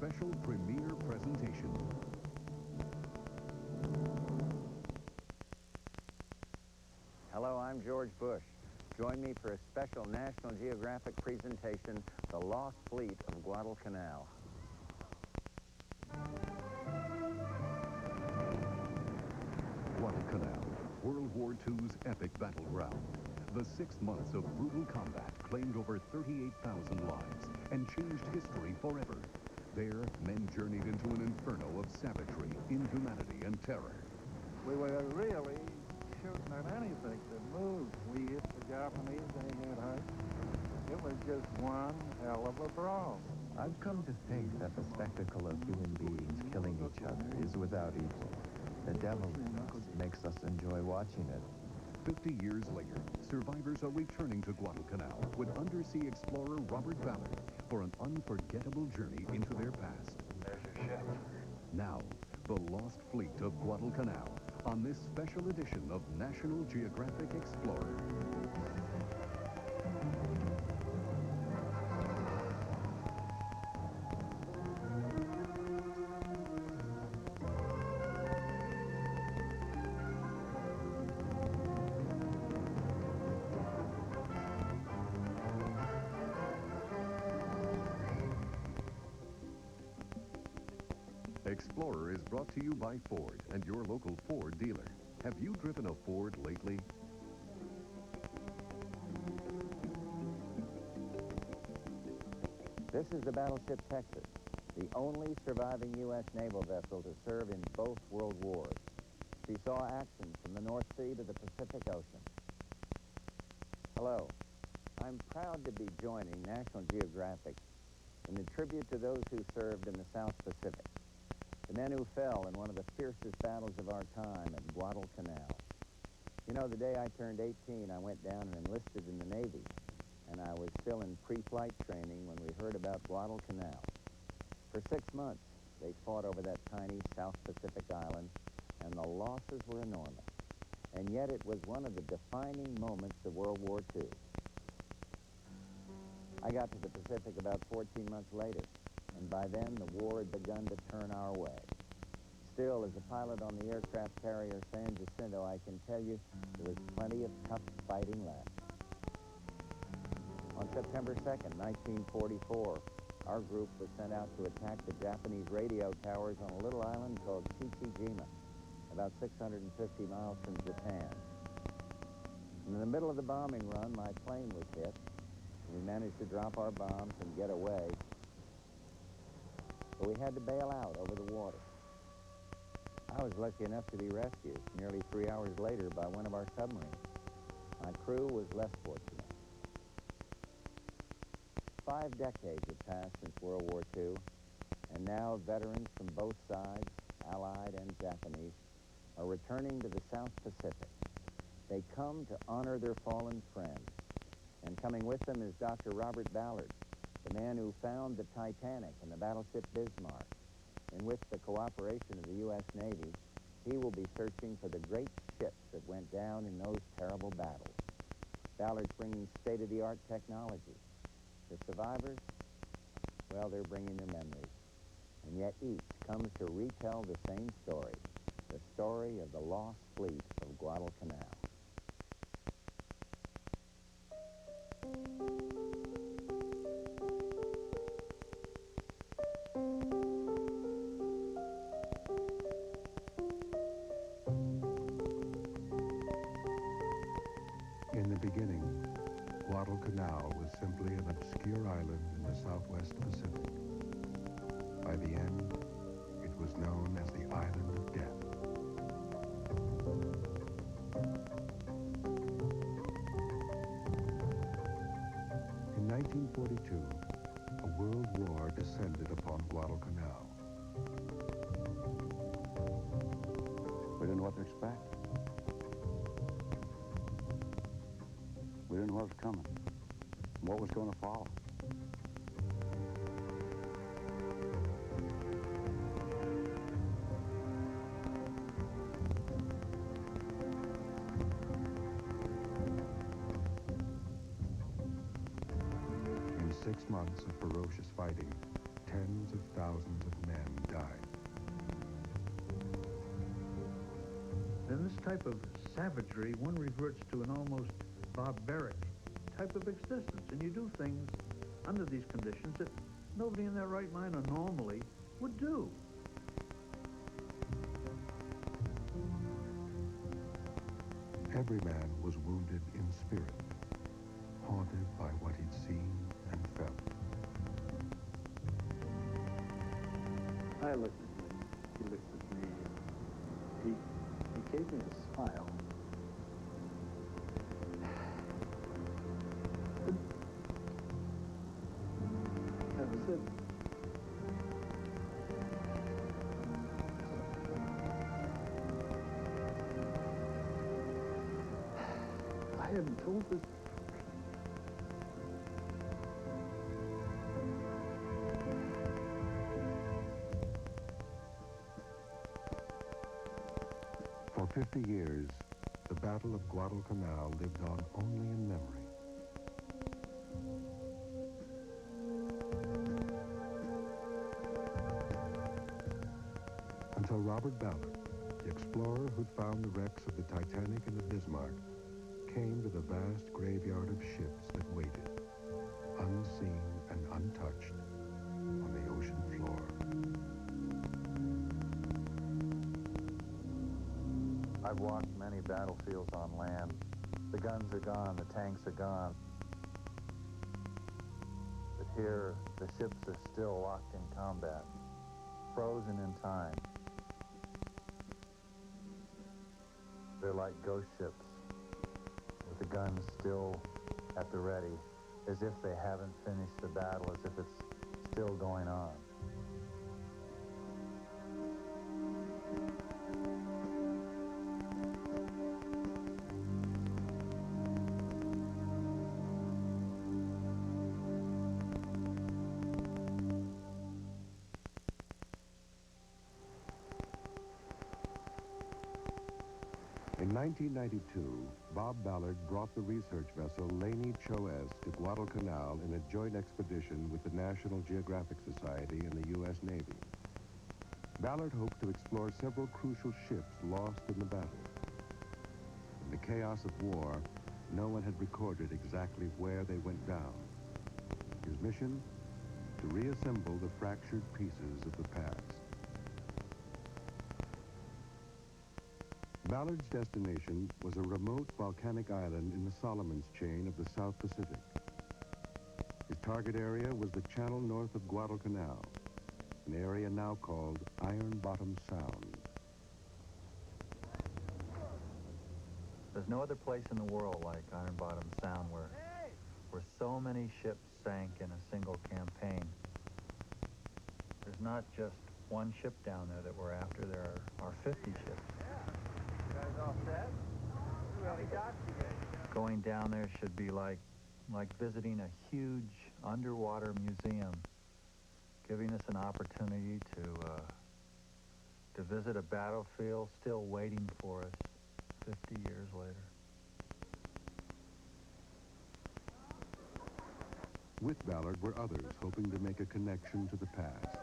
special premiere presentation. Hello, I'm George Bush. Join me for a special National Geographic presentation, The Lost Fleet of Guadalcanal. Guadalcanal, World War II's epic battleground. The 6 months of brutal combat claimed over 38,000 lives and changed history forever. There, men journeyed into an inferno of savagery, inhumanity, and terror. We were really shooting at anything that moved. We hit the Japanese, they got hurt. It was just one hell of a brawl. I've come to think that the spectacle of human beings killing each other is without equal. The devil in us makes us enjoy watching it. 50 years later, survivors are returning to Guadalcanal with undersea explorer Robert Ballard for an unforgettable journey into their past. There's your ship. Now, the Lost Fleet of Guadalcanal on this special edition of National Geographic Explorer. Explorer is brought to you by Ford and your local Ford dealer. Have you driven a Ford lately? This is the battleship Texas, the only surviving U.S. naval vessel to serve in both world wars. She saw action from the North Sea to the Pacific Ocean. Hello, I'm proud to be joining National Geographic in a tribute to those who served in the South Pacific, the men who fell in one of the fiercest battles of our time at Guadalcanal. You know, the day I turned 18, I went down and enlisted in the Navy, and I was still in pre-flight training when we heard about Guadalcanal. For 6 months, they fought over that tiny South Pacific island, and the losses were enormous. And yet it was one of the defining moments of World War II. I got to the Pacific about 14 months later, and by then the war had begun to turn our way. Still, as a pilot on the aircraft carrier San Jacinto, I can tell you there was plenty of tough fighting left. On September 2nd, 1944, our group was sent out to attack the Japanese radio towers on a little island called Chichijima, about 650 miles from Japan. And in the middle of the bombing run, my plane was hit. We managed to drop our bombs and get away, but we had to bail out over the water. I was lucky enough to be rescued nearly 3 hours later by one of our submarines. My crew was less fortunate. 5 decades have passed since World War II, and now veterans from both sides, Allied and Japanese, are returning to the South Pacific. They come to honor their fallen friends. And coming with them is Dr. Robert Ballard, the man who found the Titanic and the battleship Bismarck. And with the cooperation of the U.S. Navy, he will be searching for the great ships that went down in those terrible battles. Ballard's bringing state-of-the-art technology. The survivors, well, they're bringing their memories. And yet each comes to retell the same story, the story of the lost fleet of Guadalcanal. In the beginning, Guadalcanal was simply an obscure island in the Southwest Pacific. By the end, it was known as the Island of Death. In 1942, a world war descended upon Guadalcanal. We didn't know what to expect. We didn't know what was coming, what was going to follow. In 6 months of ferocious fighting, tens of thousands this type of savagery, one reverts to an almost barbaric type of existence, and you do things under these conditions that nobody in their right mind or normally would do. Every man was wounded in spirit, haunted by what he'd seen and felt. I looked at him, he looked at me, and he gave me a smile. That was it. I hadn't told this. For 50 years, the Battle of Guadalcanal lived on only in memory. Until Robert Ballard, the explorer who'd found the wrecks of the Titanic and the Bismarck, came to the vast graveyard of ships that waited, unseen and untouched, on the ocean floor. I've walked many battlefields on land. The guns are gone, the tanks are gone. But here, the ships are still locked in combat, frozen in time. They're like ghost ships, with the guns still at the ready, as if they haven't finished the battle, as if it's still going on. In 1992, Bob Ballard brought the research vessel Laney Choes to Guadalcanal in a joint expedition with the National Geographic Society and the U.S. Navy. Ballard hoped to explore several crucial ships lost in the battle. In the chaos of war, no one had recorded exactly where they went down. His mission? To reassemble the fractured pieces of the past. Ballard's destination was a remote volcanic island in the Solomons chain of the South Pacific. His target area was the channel north of Guadalcanal, an area now called Iron Bottom Sound. There's no other place in the world like Iron Bottom Sound where so many ships sank in a single campaign. There's not just one ship down there that we're after, there are 50 ships. All set? We got you guys. Going down there should be like visiting a huge underwater museum, giving us an opportunity to visit a battlefield still waiting for us 50 years later. With Ballard were others hoping to make a connection to the past.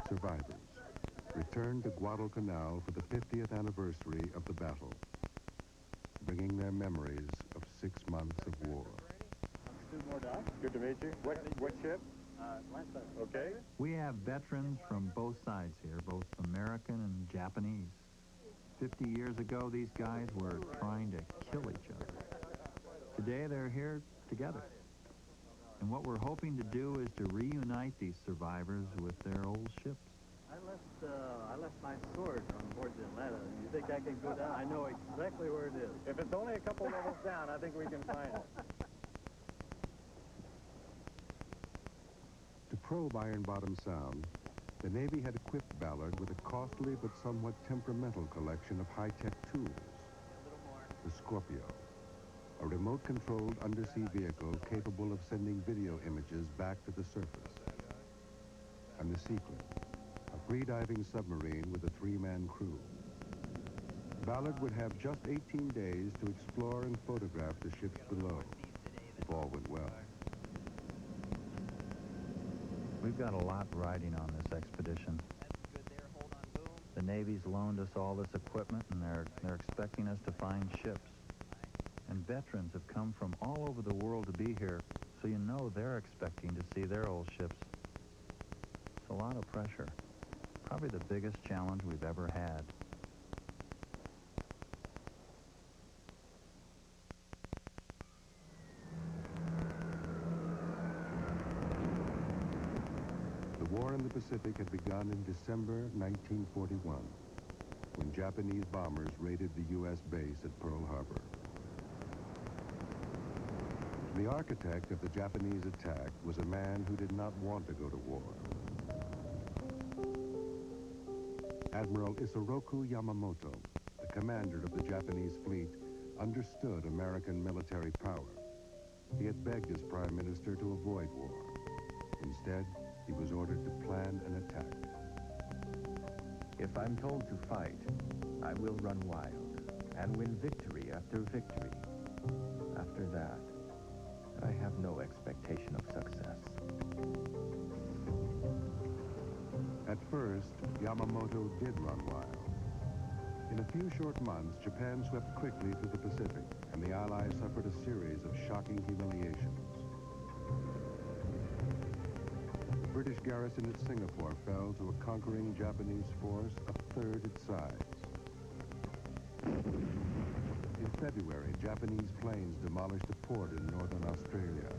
Survivors, returned to Guadalcanal for the 50th anniversary of the battle, bringing their memories of 6 months of war. Good to meet you. What ship? Okay. We have veterans from both sides here, both American and Japanese. 50 years ago, these guys were trying to kill each other. Today, they're here together. And what we're hoping to do is to reunite these survivors with their old ships. I left my sword on board the Atlanta. You think I can go down? I know exactly where it is. If it's only a couple levels down, I think we can find it. To probe Iron Bottom Sound, the Navy had equipped Ballard with a costly but somewhat temperamental collection of high-tech tools. The Scorpio, a remote-controlled undersea vehicle capable of sending video images back to the surface. And the Sequin, a free-diving submarine with a 3-man crew. Ballard would have just 18 days to explore and photograph the ships below, if all went well. We've got a lot riding on this expedition. The Navy's loaned us all this equipment, and they're expecting us to find ships. And veterans have come from all over the world to be here, so you know they're expecting to see their old ships. It's a lot of pressure. Probably the biggest challenge we've ever had. The war in the Pacific had begun in December 1941, when Japanese bombers raided the U.S. base at Pearl Harbor. The architect of the Japanese attack was a man who did not want to go to war. Admiral Isoroku Yamamoto, the commander of the Japanese fleet, understood American military power. He had begged his prime minister to avoid war. Instead, he was ordered to plan an attack. If I'm told to fight, I will run wild and win victory after victory. After that, I have no expectation of success. At first, Yamamoto did run wild. In a few short months, Japan swept quickly through the Pacific, and the Allies suffered a series of shocking humiliations. The British garrison at Singapore fell to a conquering Japanese force a third its size. In February, Japanese planes demolished a port in northern Australia.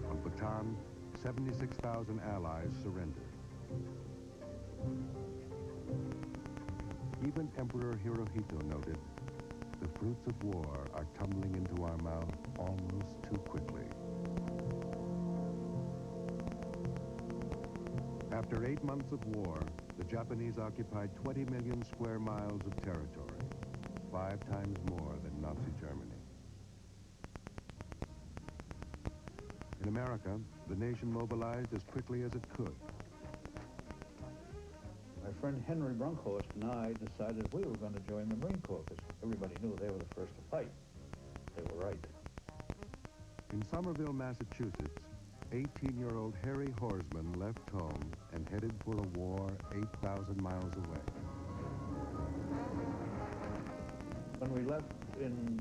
On Bataan, 76,000 Allies surrendered. Even Emperor Hirohito noted, "The fruits of war are tumbling into our mouth almost too quickly." After 8 months of war, the Japanese occupied 20 million square miles of territory, 5 times more than Nazi Germany. In America, the nation mobilized as quickly as it could. My friend Henry Brunkhorst and I decided we were going to join the Marine Corps because everybody knew they were the first to fight. They were right. In Somerville, Massachusetts, 18-year-old Harry Horsman left home and headed for a war 8,000 miles away. When we left in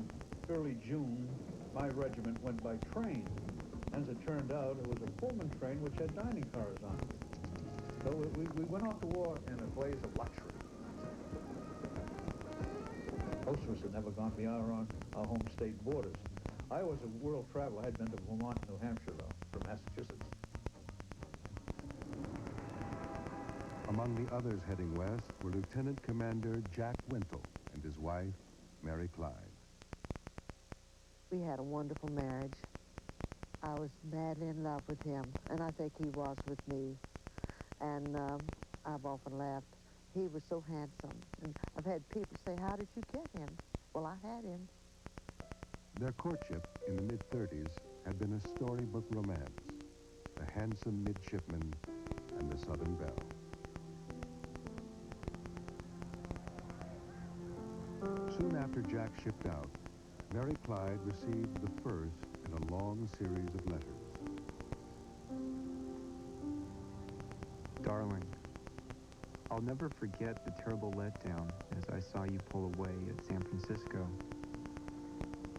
early June, my regiment went by train. As it turned out, it was a Pullman train which had dining cars on it. So we went off to war in a blaze of luxury. Most of us had never gone beyond our home state borders. I was a world traveler. I had been to Vermont and New Hampshire, though, from Massachusetts. Among the others heading west were Lieutenant Commander Jack Wintle and his wife, Mary Clyde. We had a wonderful marriage. I was madly in love with him, and I think he was with me. And I've often laughed. He was so handsome. And I've had people say, "How did you get him?" Well, I had him. Their courtship in the mid-30s had been a storybook romance, the handsome midshipman and the Southern Belle. Soon after Jack shipped out, Mary Clyde received the first in a long series of letters. Darling, I'll never forget the terrible letdown as I saw you pull away at San Francisco.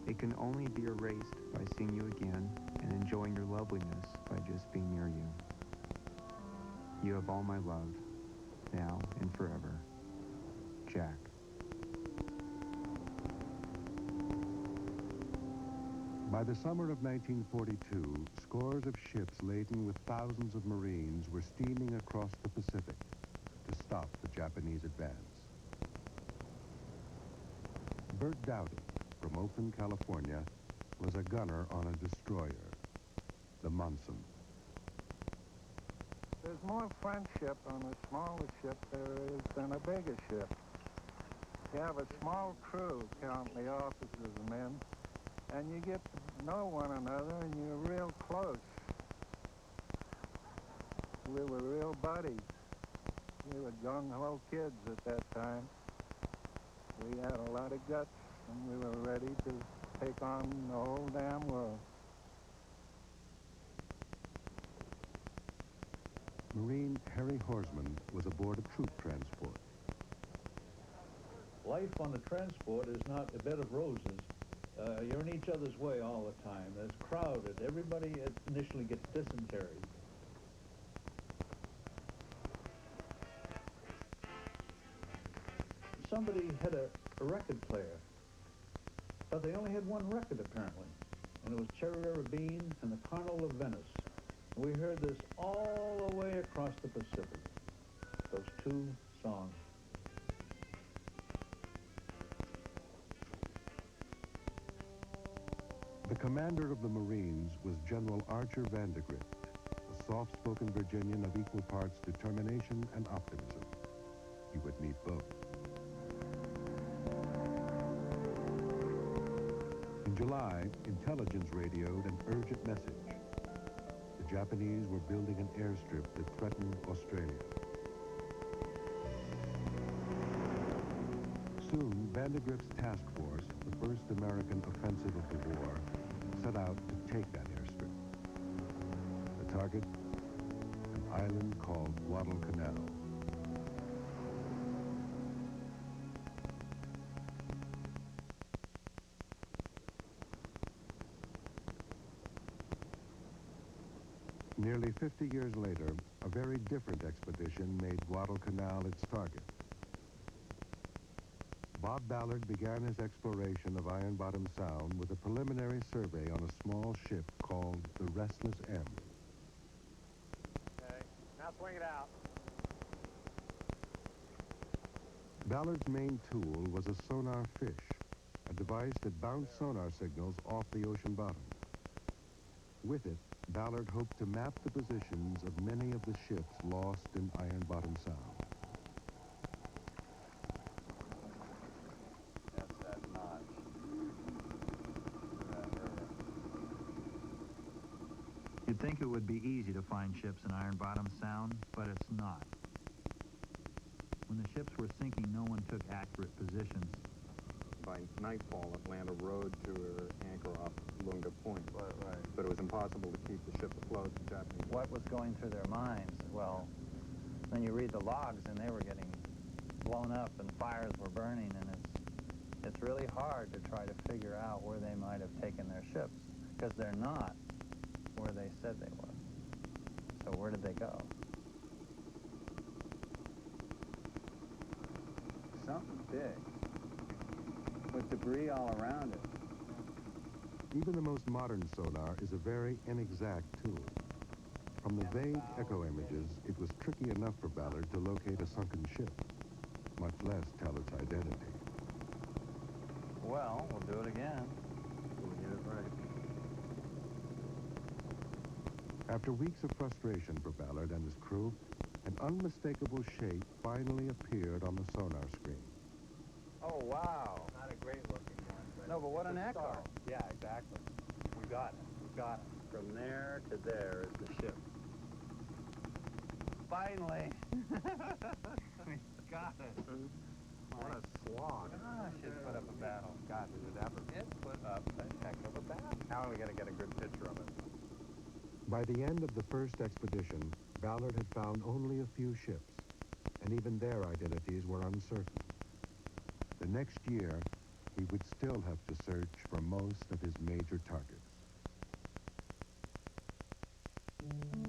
It can only be erased by seeing you again and enjoying your loveliness by just being near you. You have all my love, now and forever. Jack. By the summer of 1942, scores of ships laden with thousands of Marines were steaming across the Pacific to stop the Japanese advance. Bert Dowdy, from Oakland, California, was a gunner on a destroyer, the Monson. There's more friendship on a smaller ship there is than a bigger ship. You have a small crew, counting the officers and men, and you get to know one another and you're real close. We were real buddies. We were gung-ho kids at that time. We had a lot of guts and we were ready to take on the whole damn world. Marine Harry Horsman was aboard a troop transport. Life on the transport is not a bed of roses. You're in each other's way all the time. It's crowded. Everybody initially gets dysentery. Somebody had a record player, but they only had one record apparently, and it was Cherry River Bean and the Carnival of Venice. We heard this all the way across the Pacific, those two songs. The commander of the Marines was General Archer Vandergrift, a soft-spoken Virginian of equal parts determination and optimism. He would need both. In July, intelligence radioed an urgent message. The Japanese were building an airstrip that threatened Australia. Soon, Vandergrift's task force, the first American offensive of the war, set out to take that airstrip. The target, an island called Guadalcanal. Nearly 50 years later, a very different expedition made Guadalcanal its target. Bob Ballard began his exploration of Iron Bottom Sound with a preliminary survey on a small ship called the Restless M. Okay, now swing it out. Ballard's main tool was a sonar fish, a device that bounced sonar signals off the ocean bottom. With it, Ballard hoped to map the positions of many of the ships lost in Iron Bottom Sound. You'd think it would be easy to find ships in Iron Bottom Sound, but it's not. When the ships were sinking, no one took accurate positions. By nightfall, Atlanta rode to her anchor off Lunga Point. Right. But it was impossible to keep the ship afloat. The Japanese. What was going through their minds? Well, then you read the logs, and they were getting blown up, and fires were burning, and it's really hard to try to figure out where they might have taken their ships, because they're not where they said they were. So where did they go? Something big, with debris all around it. Even the most modern sonar is a very inexact tool. From the vague echo images, it was tricky enough for Ballard to locate a sunken ship, much less tell its identity. Well, we'll do it again. We'll get it right. After weeks of frustration for Ballard and his crew, an unmistakable shape finally appeared on the sonar screen. Oh, wow. Not a great looking one. But no, but what an echo. Yeah, exactly. We got it. We got it. From there to there is the ship. Finally. We got it. What a slog. Gosh, it put up a battle. God, did it ever? It put up a heck of a battle. How are we going to get a good picture of it? By the end of the first expedition, Ballard had found only a few ships, and even their identities were uncertain. The next year, he would still have to search for most of his major targets.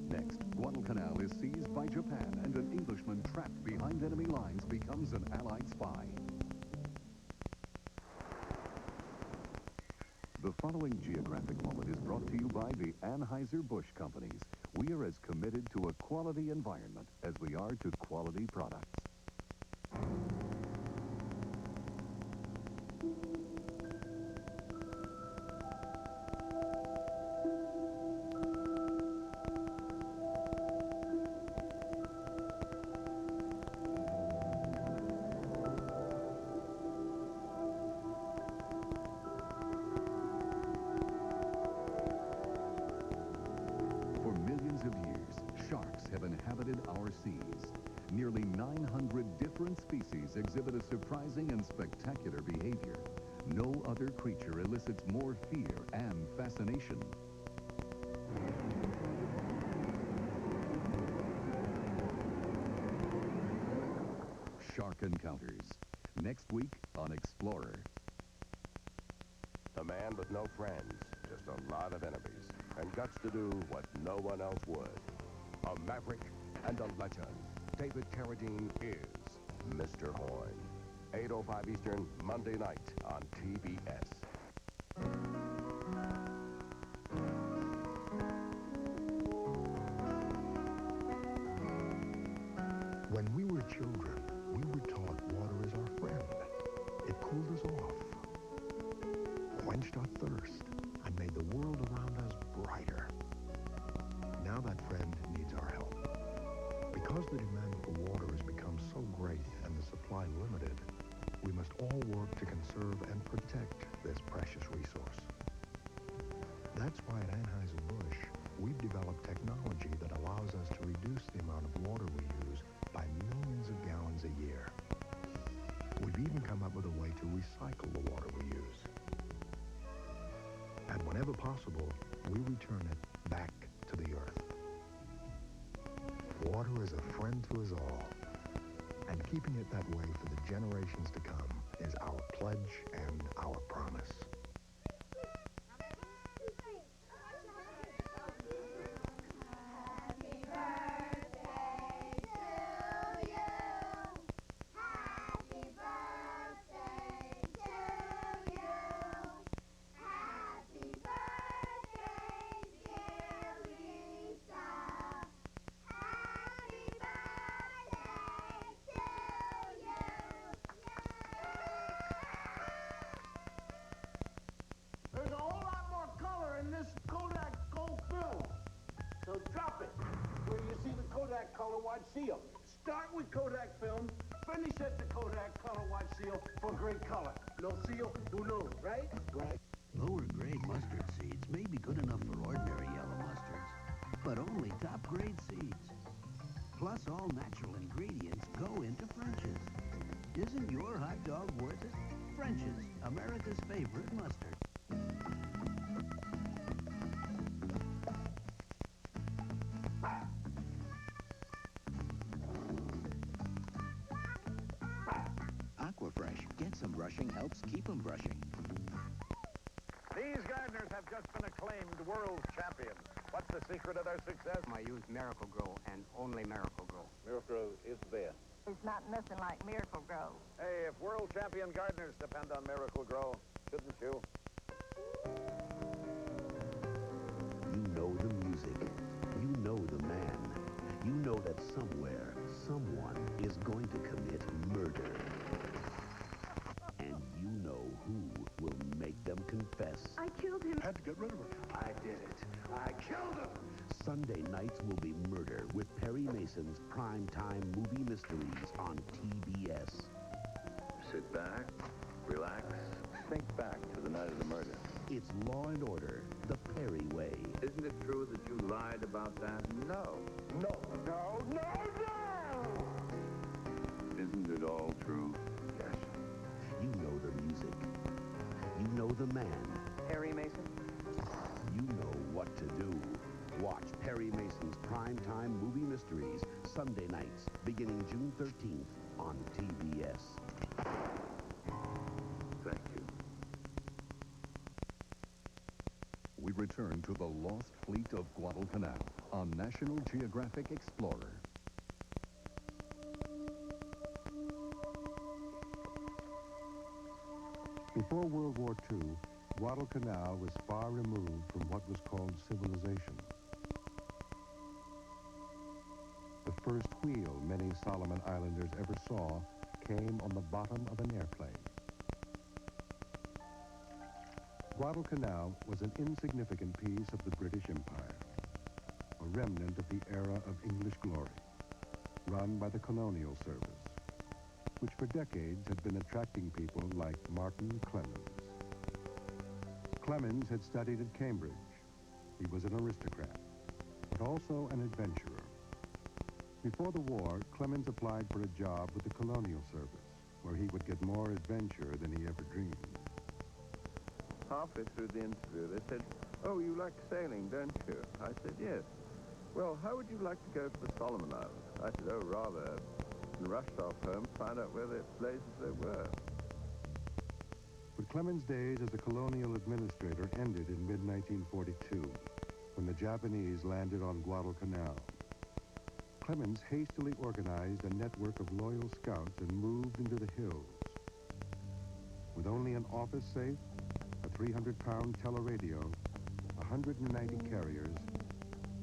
Next, Guadalcanal is seized by Japan, and an Englishman trapped behind enemy lines becomes an Allied spy. The following geographic moment is brought to you by the Anheuser-Busch companies. We are as committed to a quality environment as we are to quality products. Inhabited our seas. Nearly 900 different species exhibit a surprising and spectacular behavior. No other creature elicits more fear and fascination. shark encounters. Next week on Explorer. A man with no friends, just a lot of enemies, and guts to do what no one else would. A maverick and a legend. David Carradine is Mr. Horn. 8:05 Eastern, Monday night on TBS. When we were children, we were taught water is our friend. It cooled us off, quenched our thirst, and made the world around us brighter. Now that friend needs our help. Because the demand for water has become so great and the supply limited, we must all work to conserve and protect this precious resource. That's why at Anheuser-Busch, we've developed technology that allows us to reduce the amount of water we use by millions of gallons a year. We've even come up with a way to recycle the water we use. And whenever possible, we return it back to the earth. Water is a friend to us all, and keeping it that way for the generations to come is our pledge and our promise. There's a whole lot more color in this Kodak Gold film. So drop it where you see the Kodak Color Watch seal. Start with Kodak film, finish at the Kodak Color Watch seal for great color. No seal, who knows, right? Right. Lower grade mustard seeds may be good enough for ordinary yellow mustards, but only top grade seeds. Plus, all natural ingredients go into French's. Isn't your hot dog worth it? French's, America's favorite mustard. Aquafresh. Get some brushing helps keep them brushing. These gardeners have just been acclaimed world champions. What's the secret of their success? I use Miracle Grow and only Miracle Grow. Miracle Grow is best. There's not nothing like Miracle Grow. Hey, if world champion gardeners depend on Miracle Grow, shouldn't you? You know the music. You know the man. You know that somewhere, someone is going to commit murder. And you know who will make them confess. I killed him. Had to get rid of her. I did it. I killed him. Sunday nights will be murder with Perry Mason's primetime movie mysteries on TBS. Sit back, relax, think back to the night of the murder. It's Law and Order, the Perry way. Isn't it true that you lied about that? No. No. No. No. No. Isn't it all true? Yes. You know the music. You know the man. Perry Mason? You know what to do. Watch Perry Mason's primetime movie mysteries Sunday nights beginning June 13th on TBS. Thank you. We return to the lost fleet of Guadalcanal on National Geographic Explorer. Before World War II, Guadalcanal was far removed from what was called civilization. The first wheel many Solomon Islanders ever saw came on the bottom of an airplane. Guadalcanal was an insignificant piece of the British Empire, a remnant of the era of English glory, run by the colonial service, which for decades had been attracting people like Martin Clemens. Clemens had studied at Cambridge. He was an aristocrat, but also an adventurer. Before the war, Clemens applied for a job with the colonial service, where he would get more adventure than he ever dreamed. Halfway through the interview, they said, "Oh, you like sailing, don't you?" I said, "Yes." "Well, how would you like to go to the Solomon Islands?" I said, "Oh, rather and rushed off home to find out where the places they were. But Clemens' days as a colonial administrator ended in mid-1942, when the Japanese landed on Guadalcanal. Clemens hastily organized a network of loyal scouts and moved into the hills. With only an office safe, a 300-pound teleradio, 190 carriers,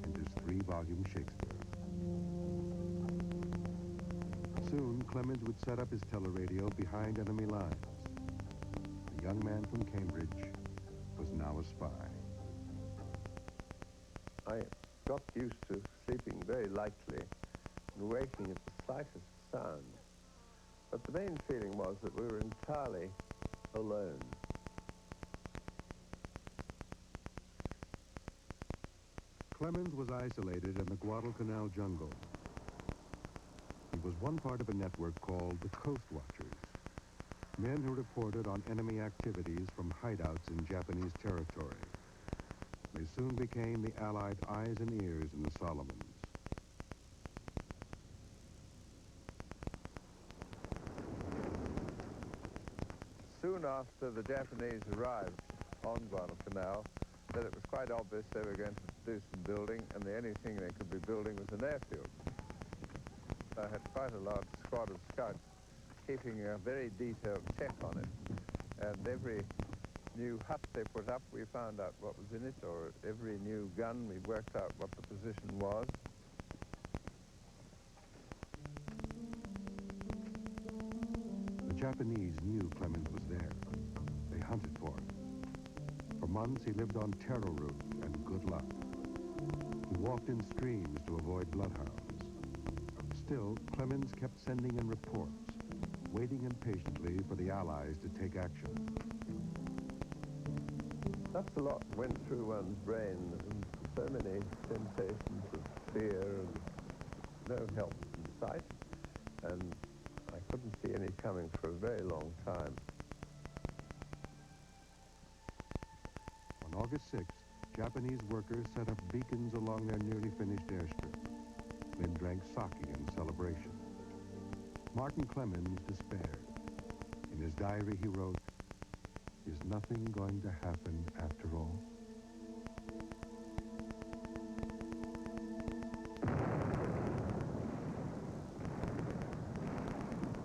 and his 3-volume Shakespeare. Soon, Clemens would set up his teleradio behind enemy lines. The young man from Cambridge was now a spy. I got used to sleeping very lightly and waking at the slightest sound. But the main feeling was that we were entirely alone. Clemens was isolated in the Guadalcanal jungle. He was one part of a network called the Coast Watchers, men who reported on enemy activities from hideouts in Japanese territory. They soon became the Allied eyes and ears in the Solomons. Soon after the Japanese arrived on Guadalcanal, that it was quite obvious they were going to do some building, and the only thing they could be building was an airfield. I had quite a large squad of scouts keeping a very detailed check on it, and every new hut they put up, we found out what was in it, or every new gun, we worked out what the position was. The Japanese knew Clemens was there. They hunted for him. For months, he lived on taro root and good luck. He walked in streams to avoid bloodhounds. Still, Clemens kept sending in reports, waiting impatiently for the Allies to take action. That's a lot went through one's brain, and so many sensations of fear and no help in sight, and I couldn't see any coming for a very long time. On August 6th, Japanese workers set up beacons along their nearly finished airstrip, then drank sake in celebration. Martin Clemens despaired. In his diary he wrote, "Is nothing going to happen after all?"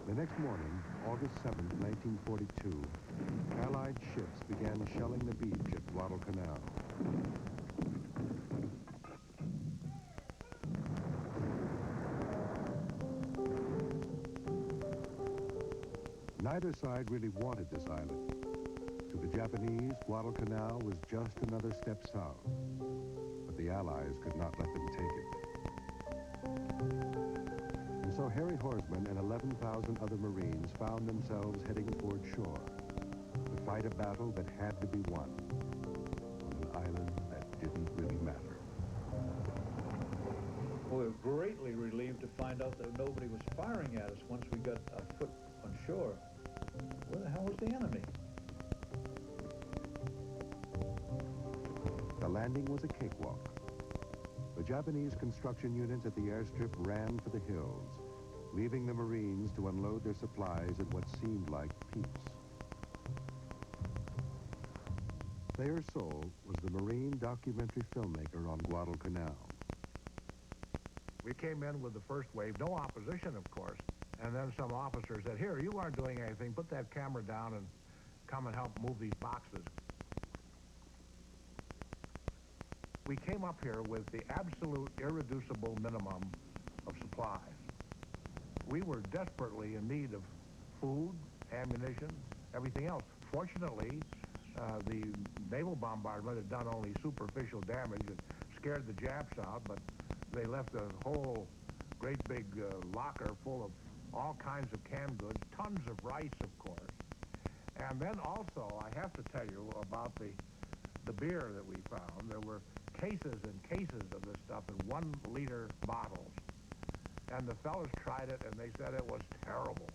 The next morning, August 7th, 1942, Allied ships began shelling the beach at Guadalcanal. Neither side really wanted this island. To the Japanese, Guadalcanal was just another step south, but the Allies could not let them take it. And so Harry Horsman and 11,000 other Marines found themselves heading toward shore to fight a battle that had to be won on an island that didn't really matter. We were greatly relieved to find out that nobody was firing at us once we got our foot on shore. Where the hell was the enemy? The landing was a cakewalk. The Japanese construction units at the airstrip ran for the hills, leaving the Marines to unload their supplies at what seemed like peace. Thayer Soule was the Marine documentary filmmaker on Guadalcanal. We came in with the first wave, no opposition, of course, and then some officer said, "Here, you aren't doing anything. Put that camera down and come and help move these boxes." We came up here with the absolute irreducible minimum of supplies. We were desperately in need of food, ammunition, everything else. Fortunately, the naval bombardment had done only superficial damage and scared the Japs out, but they left a whole great big locker full of all kinds of canned goods, tons of rice, of course. And then also, I have to tell you about the beer that we found. There were cases and cases of this stuff in 1-liter bottles. And the fellas tried it, and they said it was terrible.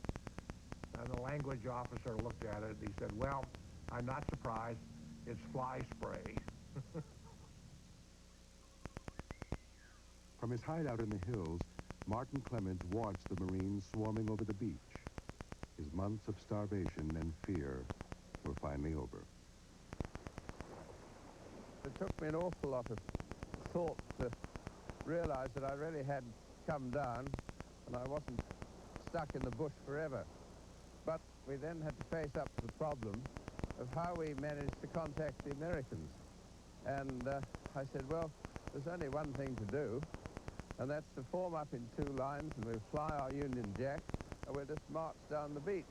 And the language officer looked at it, and he said, "Well, I'm not surprised. It's fly spray." From his hideout in the hills, Martin Clemens watched the Marines swarming over the beach. His months of starvation and fear were finally over. It took me an awful lot of thought to realize that I really had come down and I wasn't stuck in the bush forever. But we then had to face up to the problem of how we managed to contact the Americans. And I said, well, there's only one thing to do, and that's to form up in two lines, and we'll fly our Union Jack, and we'll just march down the beach.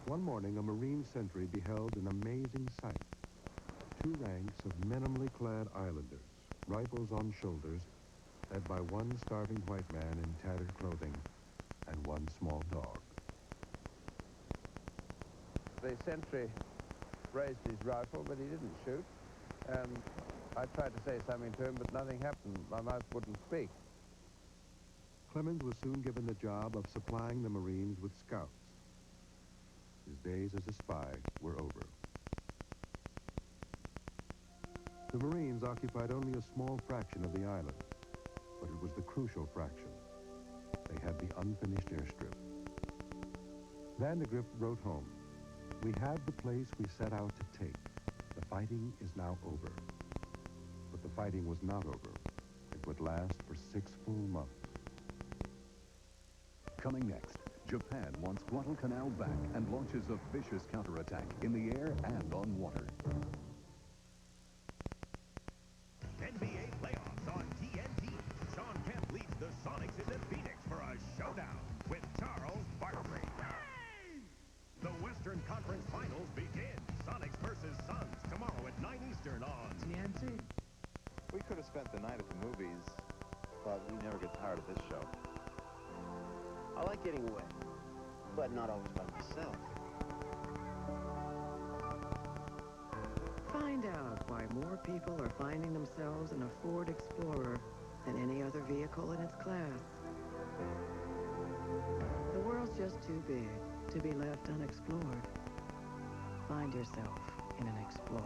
One morning, a Marine sentry beheld an amazing sight. Two ranks of minimally clad islanders, rifles on shoulders, led by one starving white man in tattered clothing and one small dog. The sentry raised his rifle, but he didn't shoot, and I tried to say something to him, but nothing happened. My mouth wouldn't speak. Clemens was soon given the job of supplying the Marines with scouts. His days as a spy were over. The Marines occupied only a small fraction of the island, but it was the crucial fraction. They had the unfinished airstrip. Vandegrift wrote home, "We have the place we set out to take. The fighting is now over." But the fighting was not over. It would last for 6 full months. Coming next, Japan wants Guadalcanal back and launches a vicious counterattack in the air and on water. NBA playoffs on TNT. Sean Kemp leads the Sonics into Phoenix for a showdown with Charles Barkley. The Western Conference Finals begin. Sonics versus Suns tomorrow at 9 Eastern on TNT. We could have spent the night at the movies, but we never get tired of this show. I like getting away, but not always by myself. Find out why more people are finding themselves in a Ford Explorer than any other vehicle in its class. The world's just too big to be left unexplored. Find yourself in an Explorer.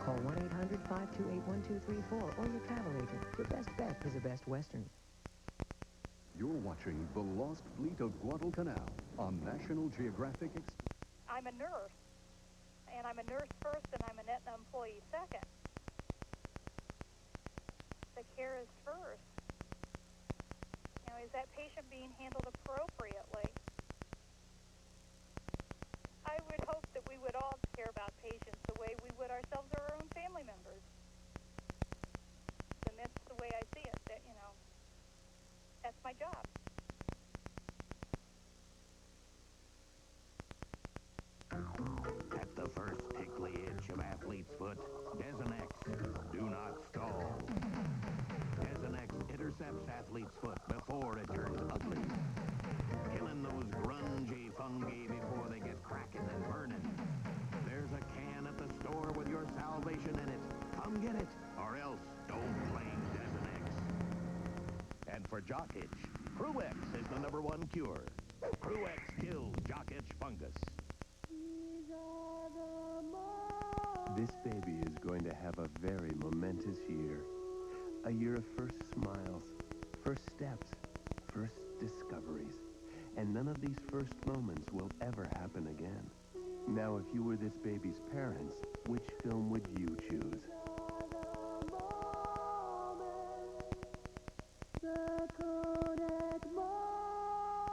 Call 1-800-528-1234 or your travel agent. Your best bet is a Best Western. You're watching The Lost Fleet of Guadalcanal on National Geographic I'm a nurse, and I'm a nurse first, and I'm an Aetna employee second. The care is first. You know, is that patient being handled appropriately? I would hope that we would all care about patients the way we would ourselves or our own family members. And that's the way I see it, that, you know, that's my job. At the first tickly itch of athlete's foot, Desonex, do not stall. Desonex intercepts athlete's foot before it turns ugly, killing those grungy fungi before they get cracking and burning. There's a can at the store with your salvation in it. Come get it, or else don't claim Desonex. And for jock itch, Cruex is the #1 cure. Cruex kills jock itch fungus. This baby is going to have a very momentous year. A year of first smiles, first steps, first discoveries. And none of these first moments will ever happen again. Now, if you were this baby's parents, which film would you choose?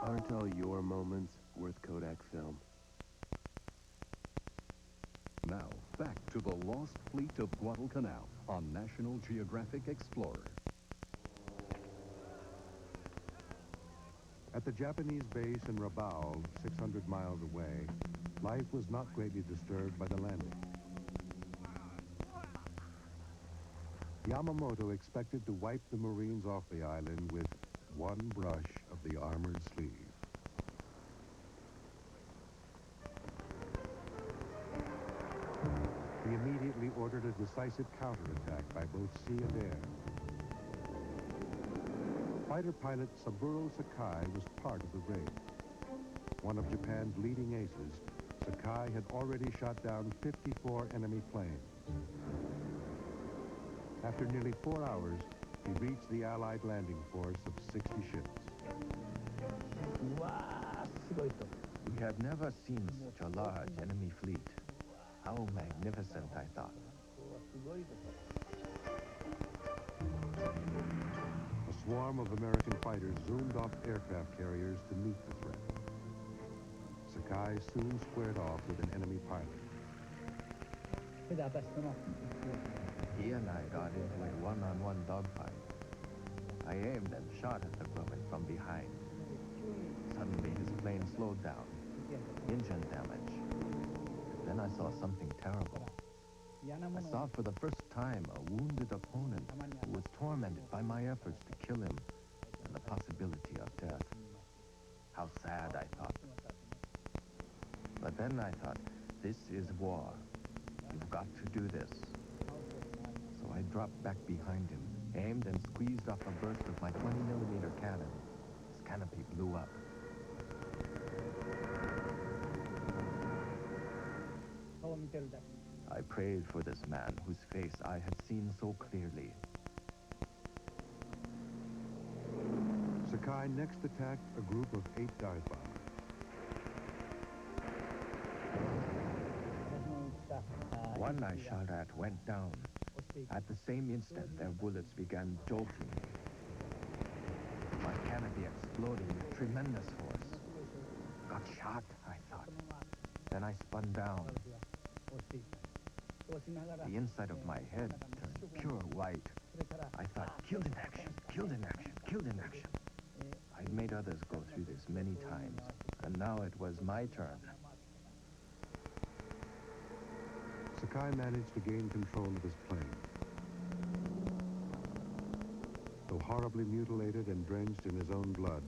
Aren't all your moments worth Kodak film? Now, back to The Lost Fleet of Guadalcanal on National Geographic Explorer. At the Japanese base in Rabaul, 600 miles away, life was not greatly disturbed by the landing. Yamamoto expected to wipe the Marines off the island with one brush of the armored sleeve. He immediately ordered a decisive counterattack by both sea and air. Fighter pilot Saburo Sakai was part of the raid. One of Japan's leading aces, Sakai had already shot down 54 enemy planes. After nearly 4 hours, he reached the Allied landing force of 60 ships. We have never seen such a large enemy fleet. How magnificent, I thought. A swarm of American fighters zoomed off aircraft carriers to meet the threat. Sakai soon squared off with an enemy pilot. He and I got into a one-on-one dogfight. I aimed and shot at the Grumman from behind. Suddenly, his plane slowed down. Engine damage. Then I saw something terrible. I saw for the first time a wounded opponent who was tormented by my efforts to kill him and the possibility of death. How sad, I thought. But then I thought, this is war. You've got to do this. So I dropped back behind him, aimed and squeezed off a burst of my 20mm cannon. His canopy blew up. I prayed for this man whose face I had seen so clearly. Sakai next attacked a group of 8 dive bombers. One I shot at went down. At the same instant, their bullets began jolting me. My canopy exploded with tremendous force. Got shot, I thought. Then I spun down. The inside of my head turned pure white. I thought, killed in action, killed in action, killed in action. I'd made others go through this many times, and now it was my turn. Sakai managed to gain control of his plane. Though horribly mutilated and drenched in his own blood,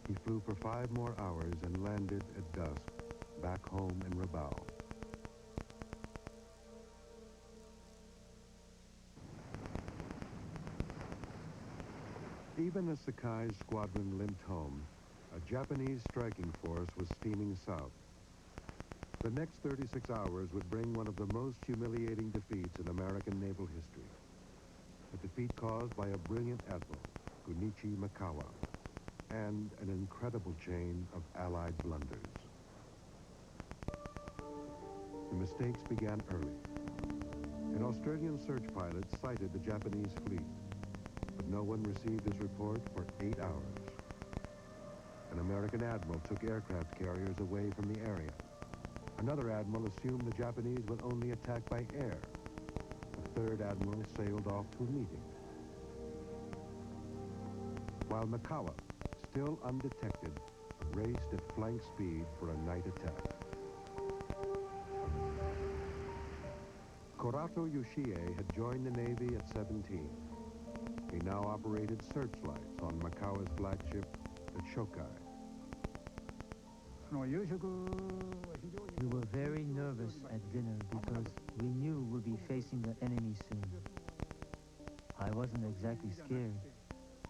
he flew for 5 more hours and landed at dusk, back home in Rabaul. Even as Sakai's squadron limped home, a Japanese striking force was steaming south. The next 36 hours would bring one of the most humiliating defeats in American naval history. A defeat caused by a brilliant admiral, Gunichi Mikawa, and an incredible chain of Allied blunders. The mistakes began early. An Australian search pilot sighted the Japanese fleet, but no one received his report for 8 hours. An American admiral took aircraft carriers away from the area. Another admiral assumed the Japanese would only attack by air. A third admiral sailed off to a meeting. While Mikawa, still undetected, raced at flank speed for a night attack. Korato Yoshie had joined the Navy at 17. He now operated searchlights on Mikawa's flagship, the Shokai. We were very nervous at dinner because we knew we'd be facing the enemy soon. I wasn't exactly scared,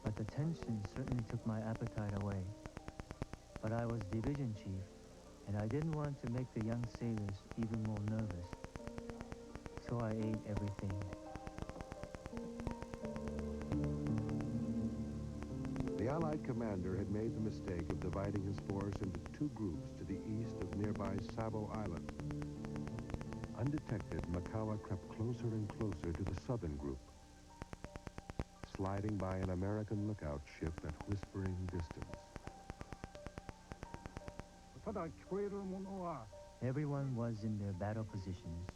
but the tension certainly took my appetite away. But I was division chief, and I didn't want to make the young sailors even more nervous. So I ate everything. The Allied commander had made the mistake of dividing his force into 2 groups to the east of nearby Savo Island. Undetected, Mikawa crept closer and closer to the southern group, sliding by an American lookout ship at whispering distance. Everyone was in their battle positions.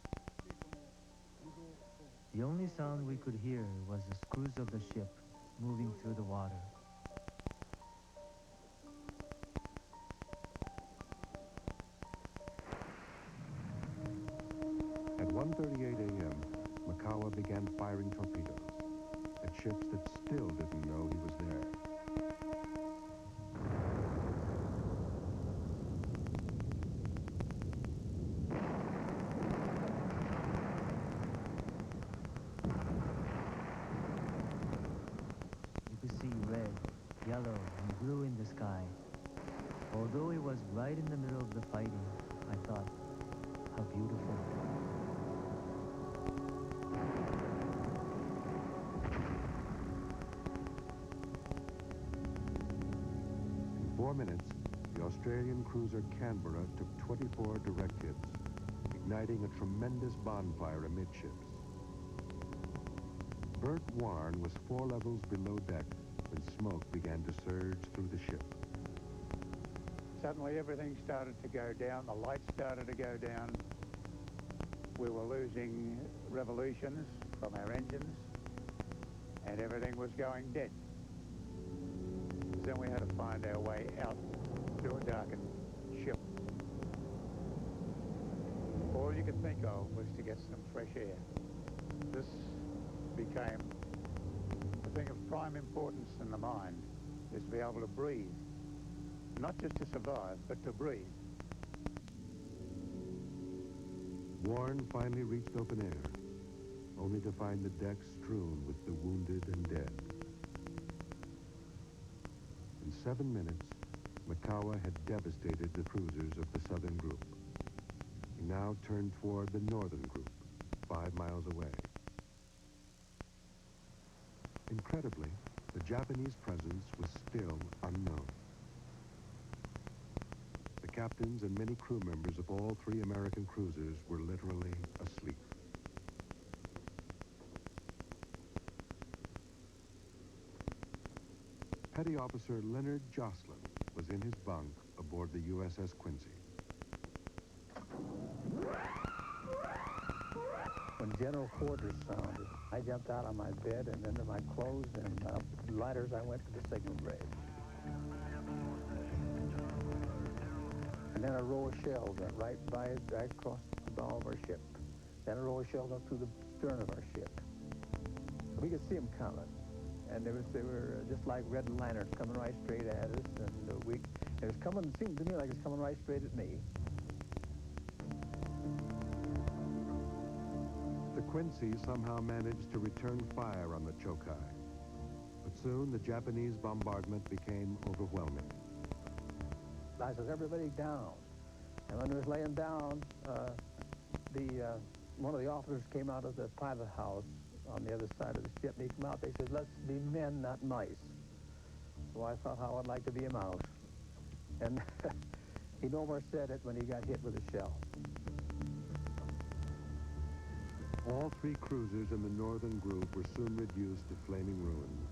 The only sound we could hear was the screws of the ship moving through the water. At 1:38 a.m., Mikawa began firing torpedoes at ships that still didn't know he was there. the sky. Although it was right in the middle of the fighting, I thought, how beautiful. In 4 minutes, the Australian cruiser Canberra took 24 direct hits, igniting a tremendous bonfire amidships. Bert Warren was 4 levels below deck when smoke began to surge through the ship. Suddenly everything started to go down, the lights started to go down. We were losing revolutions from our engines, and everything was going dead. Then we had to find our way out through a darkened ship. All you could think of was to get some fresh air. This became a thing of prime importance in the mind, is to be able to breathe. Not just to survive, but to breathe. Warren finally reached open air, only to find the deck strewn with the wounded and dead. In 7 minutes, Makawa had devastated the cruisers of the southern group. He now turned toward the northern group, 5 miles away. Incredibly, the Japanese presence was still unknown. The captains and many crew members of all 3 American cruisers were literally asleep. Petty Officer Leonard Jocelyn was in his bunk aboard the USS Quincy. When General Quarters sounded, I jumped out of my bed and into my clothes and lighters. I went to the signal bridge. And then a row of shells went right across the bow of our ship. Then a row of shells up through the stern of our ship. We could see them coming. And they were just like red lanterns coming right straight at us. And it seemed to me like it's coming right straight at me. The Quincy somehow managed to return fire on the Chokai. But soon the Japanese bombardment became overwhelming. I says, everybody down. And when we was laying down, one of the officers came out of the pilot house on the other side of the ship, and he came out, they said, let's be men, not mice. So I thought how I'd like to be a mouse. And he no more said it when he got hit with a shell. All 3 cruisers in the northern group were soon reduced to flaming ruins.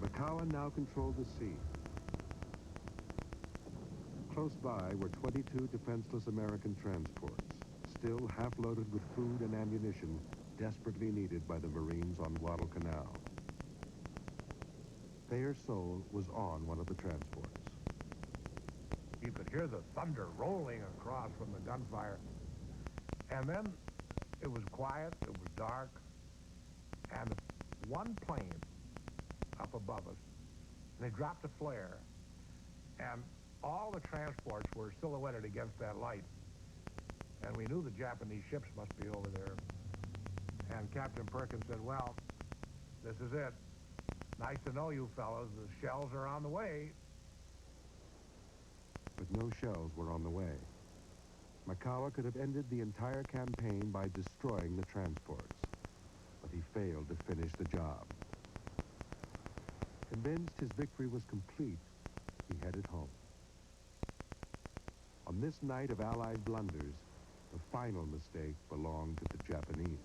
Makawa now controlled the sea. Close by were 22 defenseless American transports, still half-loaded with food and ammunition desperately needed by the Marines on Guadalcanal. Thayer Soule was on one of the transports. You could hear the thunder rolling across from the gunfire. And then it was quiet, it was dark, and one plane up above us, they dropped a flare, and all the transports were silhouetted against that light. And we knew the Japanese ships must be over there. And Captain Perkins said, well, this is it. Nice to know you fellas. The shells are on the way. But no shells were on the way. Makawa could have ended the entire campaign by destroying the transports, but he failed to finish the job. Convinced his victory was complete, he headed home. On this night of Allied blunders, the final mistake belonged to the Japanese.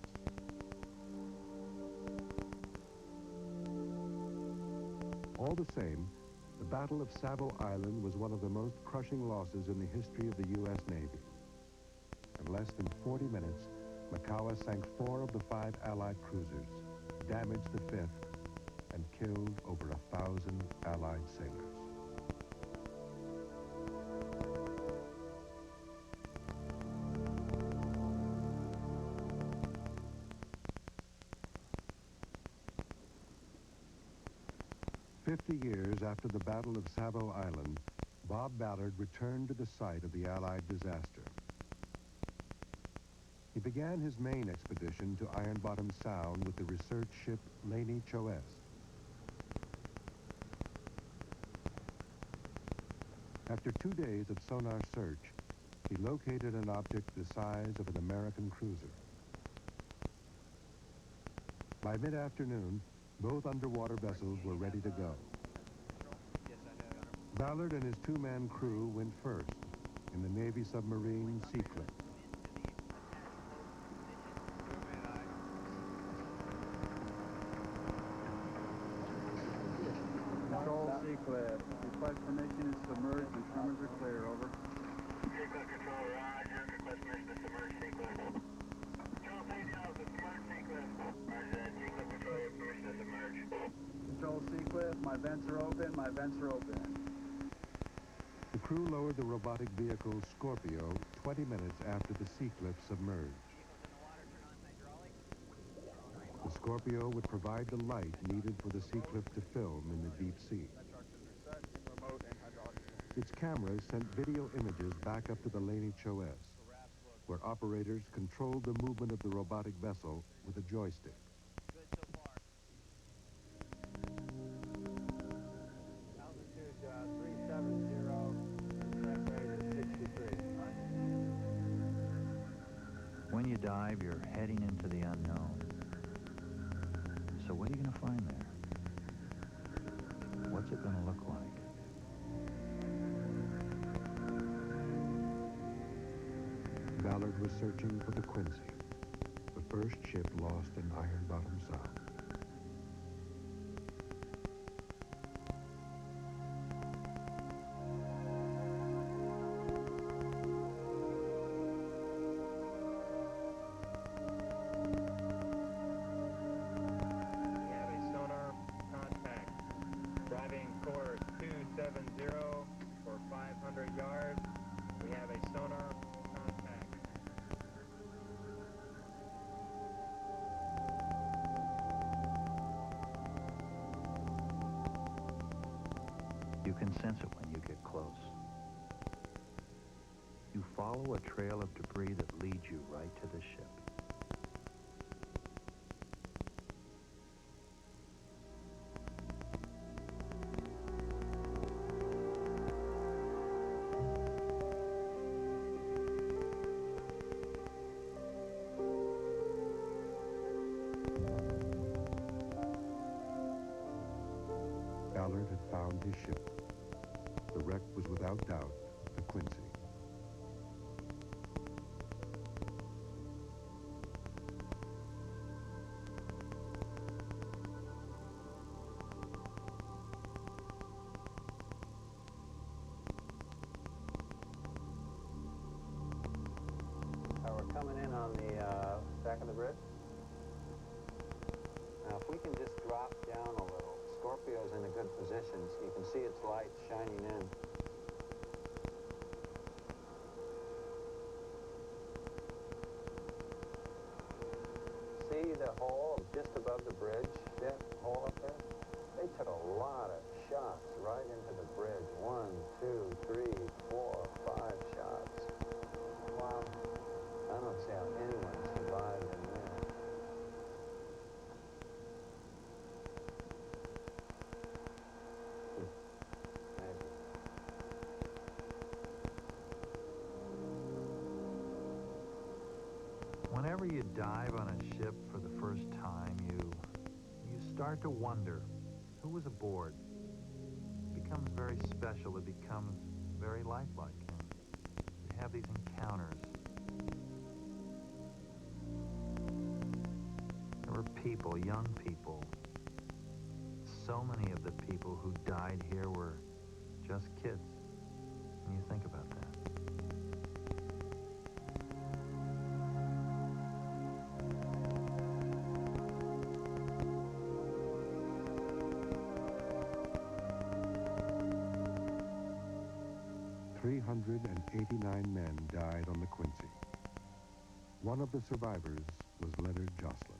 All the same, the Battle of Savo Island was one of the most crushing losses in the history of the U.S. Navy. In less than 40 minutes, Makawa sank 4 of the 5 Allied cruisers, damaged the 5th, and killed over 1,000 Allied sailors. "50 years after the Battle of Savo Island, Bob Ballard returned to the site of the Allied disaster. He began his main expedition to Iron Bottom Sound with the research ship Laney Choest. After 2 days of sonar search, he located an object the size of an American cruiser. By mid-afternoon, both underwater vessels were ready to go. Ballard and his two-man crew went first in the Navy submarine Seacliff. Control Seacliff. Request permission to submerge when tremors are clear, over. Seacliff Control, roger. Request permission to submerge Seacliff. Control Safety Office, submerge Seacliff. Roger that. Seacliff Control, you have permission to submerge. Control Seacliff, my vents are open, my vents are open. The crew lowered the robotic vehicle Scorpio 20 minutes after the Seacliff submerged. The Scorpio would provide the light needed for the Seacliff to film in the deep sea. Its cameras sent video images back up to the Laney Choes, where operators controlled the movement of the robotic vessel with a joystick. Altitude 370, separator 63. When you dive, you're heading into the unknown. So what are you going to find there? What's it going to look like? Ballard was searching for the Quincy, the first ship lost in Iron Bottom Sound. We have a sonar contact. Driving course 270 for 500 yards. We have a sonar contact. You can sense it when you get close. You follow a trail of debris that leads you right to the ship. Ballard had found his ship. The wreck was without doubt the Quincy. We're coming in on the back of the bridge. Now, if we can just drop down a little. Scorpio's in a good position, so you can see its light shining in. See the hole just above the bridge? That hole up there? They took a lot of shots right into the bridge. 1, 2, 3, 4, 5 shots. Wow. I don't see how anyone survived in there. Whenever you dive on a ship for the first time, you start to wonder who was aboard. It becomes very special. It becomes very lifelike. And you have these encounters. There were people, young people. So many of the people who died here were just kids. When you think about that. men died on the Quincy. One of the survivors was Leonard Jocelyn.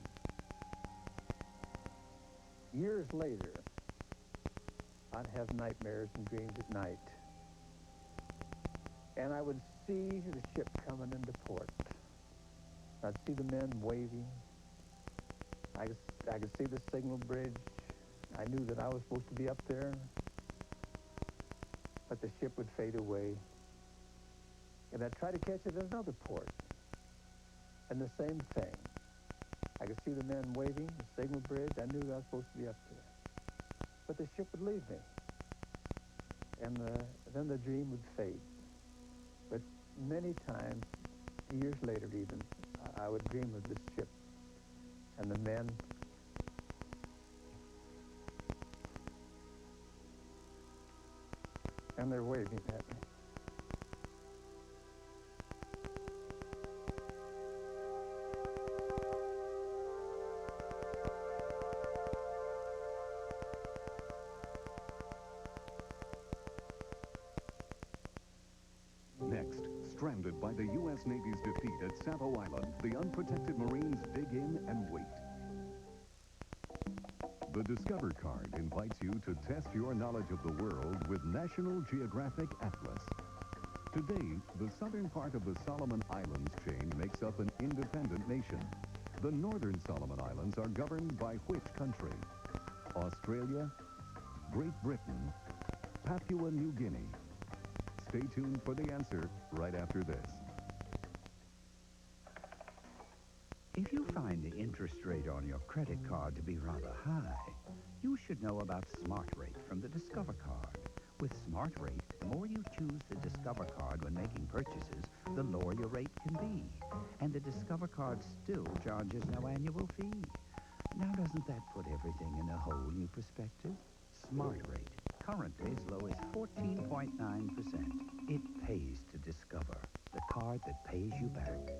Years later, I'd have nightmares and dreams at night. And I would see the ship coming into port. I'd see the men waving. I could see the signal bridge. I knew that I was supposed to be up there. but the ship would fade away. And I'd try to catch it at another port. And the same thing. I could see the men waving, the signal bridge. I knew I was supposed to be up there. But the ship would leave me. And then the dream would fade. But many times, years later even, I would dream of this ship and the men. And they're waving at me. Next, stranded by the U.S. Navy's defeat at Savo Island, the unprotected Marines dig in and wait. The Discover card invites you to test your knowledge of the world with National Geographic Atlas. Today, the southern part of the Solomon Islands chain makes up an independent nation. The northern Solomon Islands are governed by which country? Australia, Great Britain, Papua New Guinea. Stay tuned for the answer right after this. If you find the interest rate on your credit card to be rather high, you should know about Smart Rate from the Discover card. With Smart Rate, the more you choose the Discover card when making purchases, the lower your rate can be. And the Discover card still charges no annual fee. Now doesn't that put everything in a whole new perspective? Smart Rate, currently as low as 14.9%. It pays to Discover, the card that pays you back.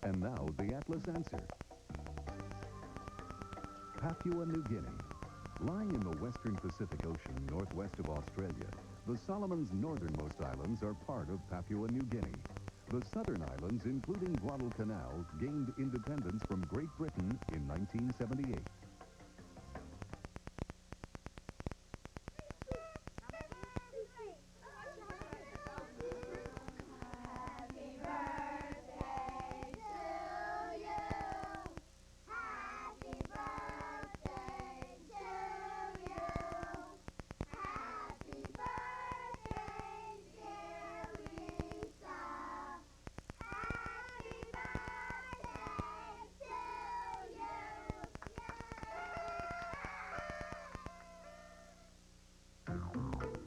And now, the Atlas answer. Papua New Guinea. Lying in the western Pacific Ocean, northwest of Australia, the Solomons' northernmost islands are part of Papua New Guinea. The southern islands, including Guadalcanal, gained independence from Great Britain in 1978.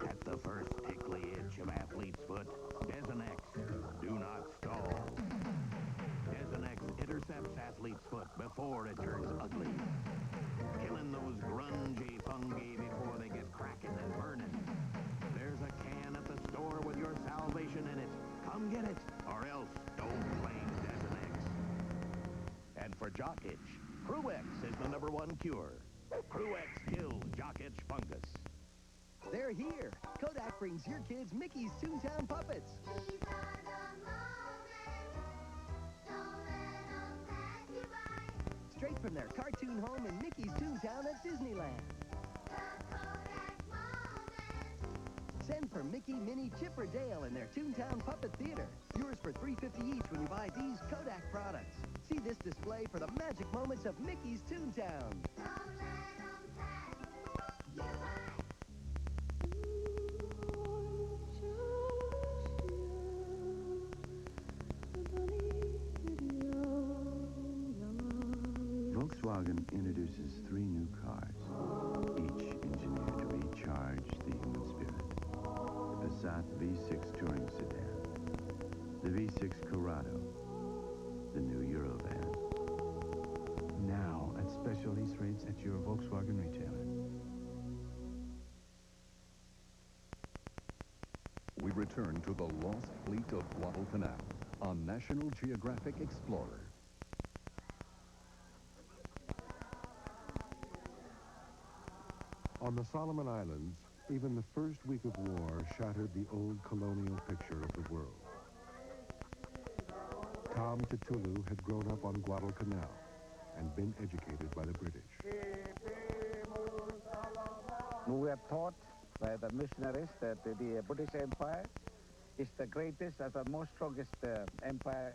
At the first tickly itch of athlete's foot, Desonex, do not stall. Desonex intercepts athlete's foot before it turns ugly, killing those grungy fungi before they get cracking and burning. There's a can at the store with your salvation in it. Come get it, or else don't claim Desonex. And for jock itch, Cruex is the #1 cure. Cruex kills jock itch fungus. They're here. Kodak brings your kids Mickey's Toontown Puppets. These are the moments. Don't let them pass you by. Straight from their cartoon home in Mickey's Toontown at Disneyland. The Kodak moments. Send for Mickey, Minnie, Chip, or Dale in their Toontown Puppet Theater. Yours for $3.50 each when you buy these Kodak products. See this display for the magic moments of Mickey's Toontown. Don't let them pass you by. Volkswagen introduces 3 new cars, each engineered to recharge the human spirit. The Passat V6 Touring Sedan, the V6 Corrado, the new Eurovan. Now at special lease rates at your Volkswagen retailer. We return to the lost fleet of Guadalcanal on National Geographic Explorer. On the Solomon Islands, even the first week of war shattered the old colonial picture of the world. Tom Titulu had grown up on Guadalcanal and been educated by the British. We were taught by the missionaries that the British Empire is the greatest and the most strongest empire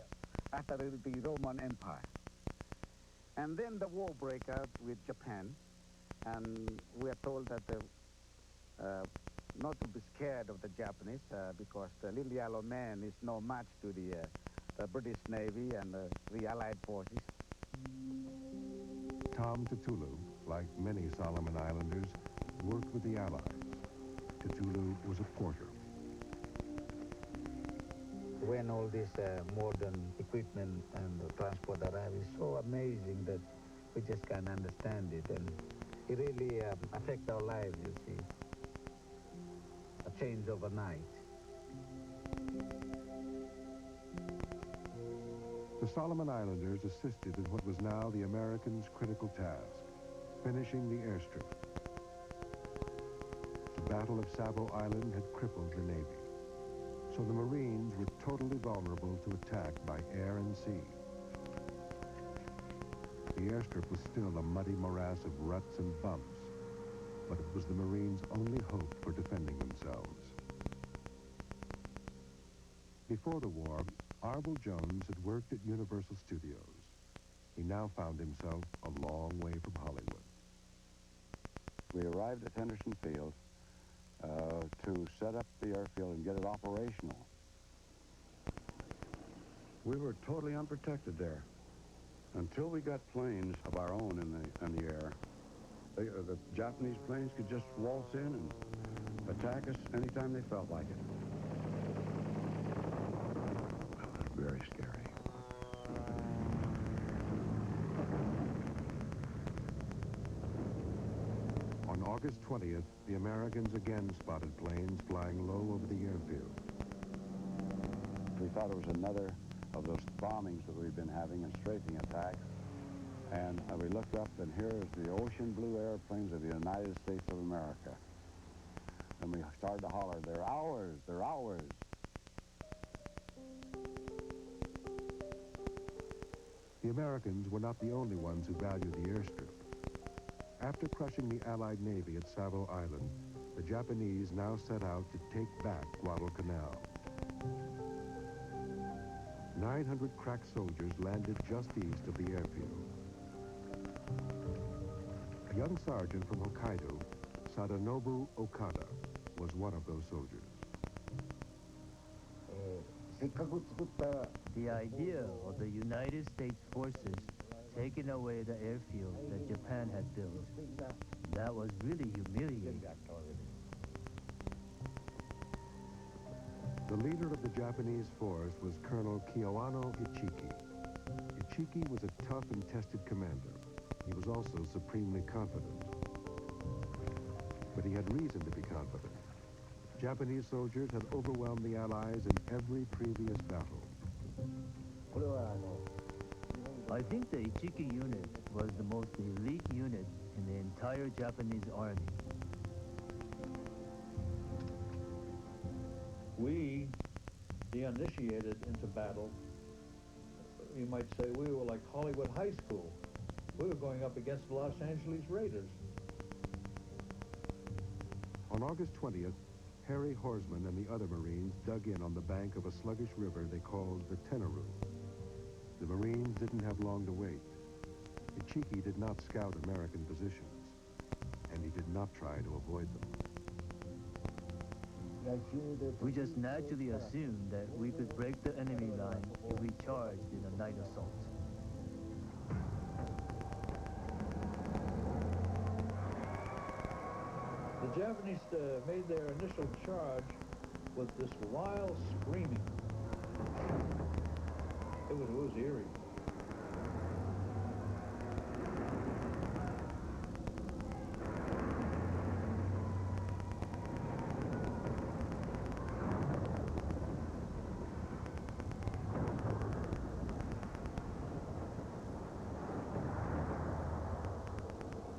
after the Roman Empire. And then the war broke out with Japan, and we are told that not to be scared of the Japanese because the Little Yellow Man is no match to the British Navy and the Allied forces. Tom Tutulu, like many Solomon Islanders, worked with the Allies. Tutulu was a porter. When all this modern equipment and transport arrived, it's so amazing that we just can't understand it, and it really affects our lives, you see. A change overnight. The Solomon Islanders assisted in what was now the Americans' critical task, finishing the airstrip. The Battle of Savo Island had crippled the Navy, so the Marines were totally vulnerable to attack by air and sea. The airstrip was still a muddy morass of ruts and bumps, but it was the Marines' only hope for defending themselves. Before the war, Arvell Jones had worked at Universal Studios. He now found himself a long way from Hollywood. We arrived at Henderson Field to set up the airfield and get it operational. We were totally unprotected there. Until we got planes of our own in the air, the Japanese planes could just waltz in and attack us anytime they felt like it. It was very scary. On August 20th, the Americans again spotted planes flying low over the airfield. We thought it was another of those bombings that we've been having and strafing attacks. And we looked up, and here is the ocean blue airplanes of the United States of America. And we started to holler, "They're ours, they're ours." The Americans were not the only ones who valued the airstrip. After crushing the Allied Navy at Savo Island, the Japanese now set out to take back Guadalcanal. 900 crack soldiers landed just east of the airfield. A young sergeant from Hokkaido, Sadanobu Okada, was one of those soldiers. The idea of the United States forces taking away the airfield that Japan had built, that was really humiliating. The leader of the Japanese force was Colonel Kiyoano Ichiki. Ichiki was a tough and tested commander. He was also supremely confident. But he had reason to be confident. Japanese soldiers had overwhelmed the Allies in every previous battle. I think the Ichiki unit was the most elite unit in the entire Japanese army. We, the initiated into battle, you might say we were like Hollywood High School. We were going up against the Los Angeles Raiders. On August 20th, Harry Horsman and the other Marines dug in on the bank of a sluggish river they called the Tenaru. The Marines didn't have long to wait. Ichiki did not scout American positions, and he did not try to avoid them. We just naturally assumed that we could break the enemy line if we charged in a night assault. The Japanese made their initial charge with this wild screaming. It was eerie.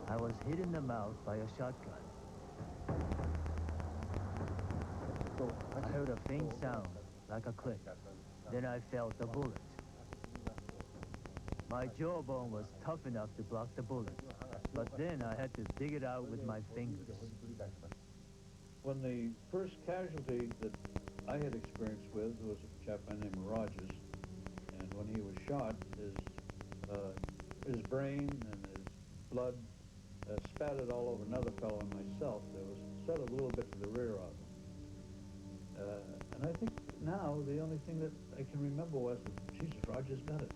I was hit in the mouth by a shotgun. I heard a faint sound, like a click. Then I felt a bullet. My jawbone was tough enough to block the bullet, but then I had to dig it out with my fingers. When the first casualty that I had experience with was a chap named Rogers, and when he was shot, his brain and his blood spattered all over another fellow and myself. There was settled a little bit to the rear of them. And I think now the only thing that I can remember was, Jesus, Roger's got it.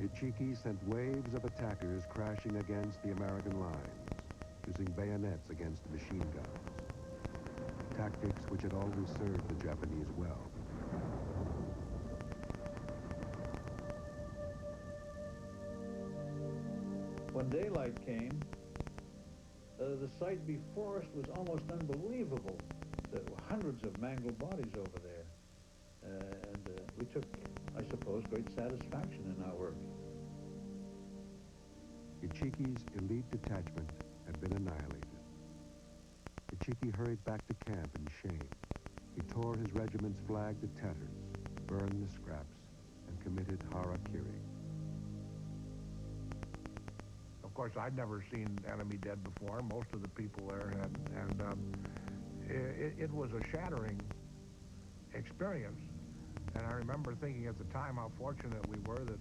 Ichiki sent waves of attackers crashing against the American lines, using bayonets against machine guns, tactics which had always served the Japanese well. When daylight came, the sight before us was almost unbelievable. There were hundreds of mangled bodies over there. And we took, I suppose, great satisfaction in our work. Ichiki's elite detachment had been annihilated. Ichiki hurried back to camp in shame. He tore his regiment's flag to tatters, burned the scraps, and committed harakiri. Of course, I'd never seen enemy dead before. Most of the people there had, and it was a shattering experience. And I remember thinking at the time how fortunate we were that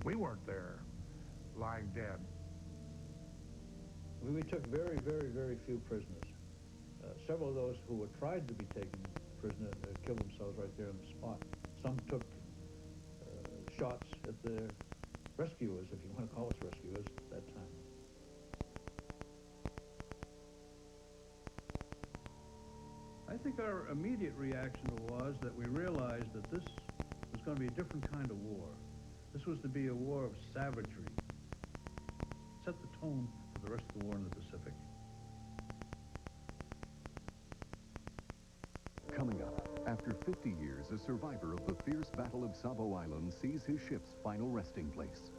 we weren't there, lying dead. We took very, very, very few prisoners. Several of those who were tried to be taken prisoner killed themselves right there on the spot. Some took shots at their rescuers, if you want to call us rescuers, at that time. I think our immediate reaction was that we realized that this was going to be a different kind of war. This was to be a war of savagery. Set the tone for the rest of the war in the Pacific. Coming up, after 50 years, a survivor of the fierce Battle of Savo Island sees his ship's final resting place.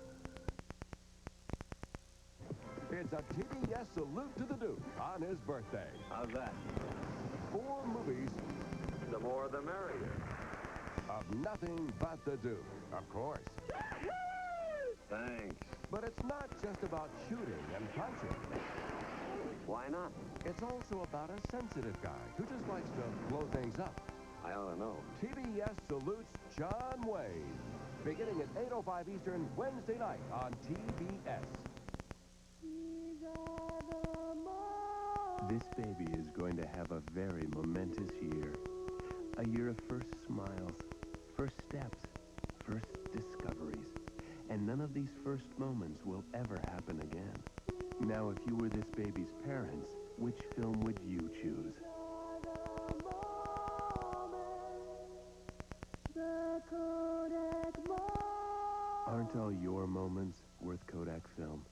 It's a TBS salute to the Duke on his birthday. How's that? 4 movies. The more the merrier. Of nothing but the Duke, of course. Thanks. But it's not just about shooting and punching. Why not? It's also about a sensitive guy who just likes to blow things up. I ought to know. TBS salutes John Wayne, beginning at 8:05 Eastern Wednesday night on TBS. This baby is going to have a very momentous year. A year of first smiles, first steps, first discoveries. And none of these first moments will ever happen again. Now, if you were this baby's parents, which film would you choose? Aren't all your moments worth Kodak film?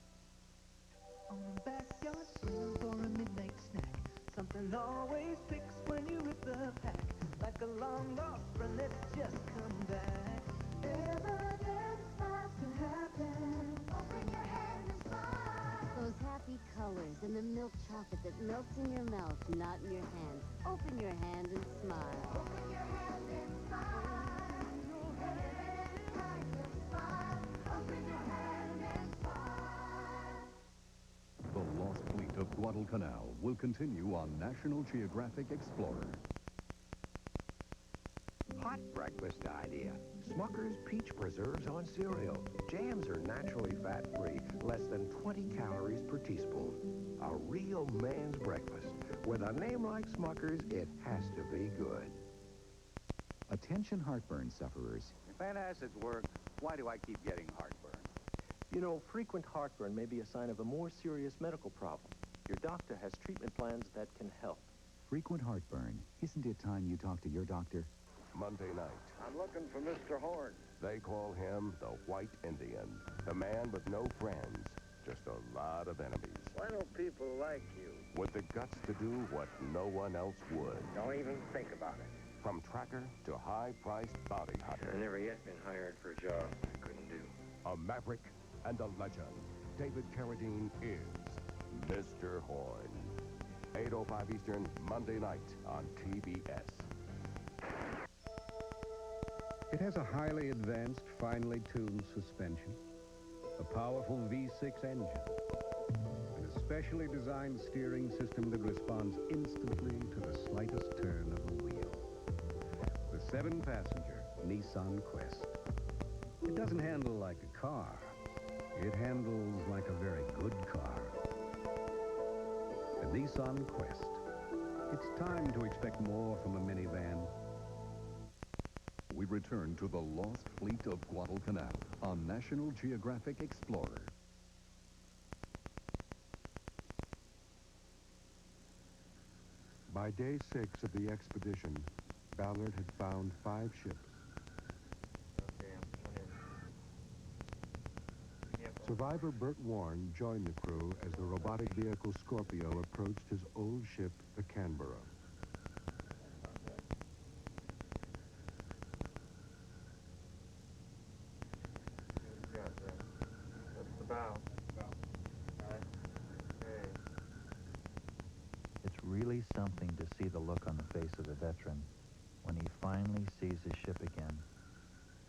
On the backyard stool for a midnight snack. Something always picks when you rip the pack. Like a long lost friend that's just come back. Evidence must have happened. Open your hand and smile. Those happy colors and the milk chocolate that melts in your mouth, not in your hand. Open your hand and smile. Open your hand and smile. Evidence must have smiled. Open your hand and smile. The Lost Fleet of Guadalcanal will continue on National Geographic Explorer. Hot breakfast idea. Smucker's Peach Preserves on cereal. Jams are naturally fat-free, less than 20 calories per teaspoon. A real man's breakfast. With a name like Smucker's, it has to be good. Attention heartburn sufferers. If antacids work, why do I keep getting heartburn? You know, frequent heartburn may be a sign of a more serious medical problem. Your doctor has treatment plans that can help. Frequent heartburn. Isn't it time you talk to your doctor? Monday night. I'm looking for Mr. Horn. They call him the White Indian, the man with no friends, just a lot of enemies. Why don't people like you? With the guts to do what no one else would. Don't even think about it. From tracker to high-priced bounty hunter. I've never yet been hired for a job I couldn't do. A maverick and a legend. David Carradine is Mr. Horn. 8:05 Eastern, Monday night on TBS. It has a highly advanced, finely tuned suspension, a powerful V6 engine, and a specially designed steering system that responds instantly to the slightest turn of a wheel. The 7-passenger Nissan Quest. It doesn't handle like a car. It handles like a very good car. Nissan Quest. It's time to expect more from a minivan. We return to the lost fleet of Guadalcanal on National Geographic Explorer. By day 6 of the expedition, Ballard had found 5 ships. Survivor Burt Warren joined the crew as the robotic vehicle Scorpio approached his old ship, the Canberra. That's the bow. It's really something to see the look on the face of the veteran when he finally sees his ship again.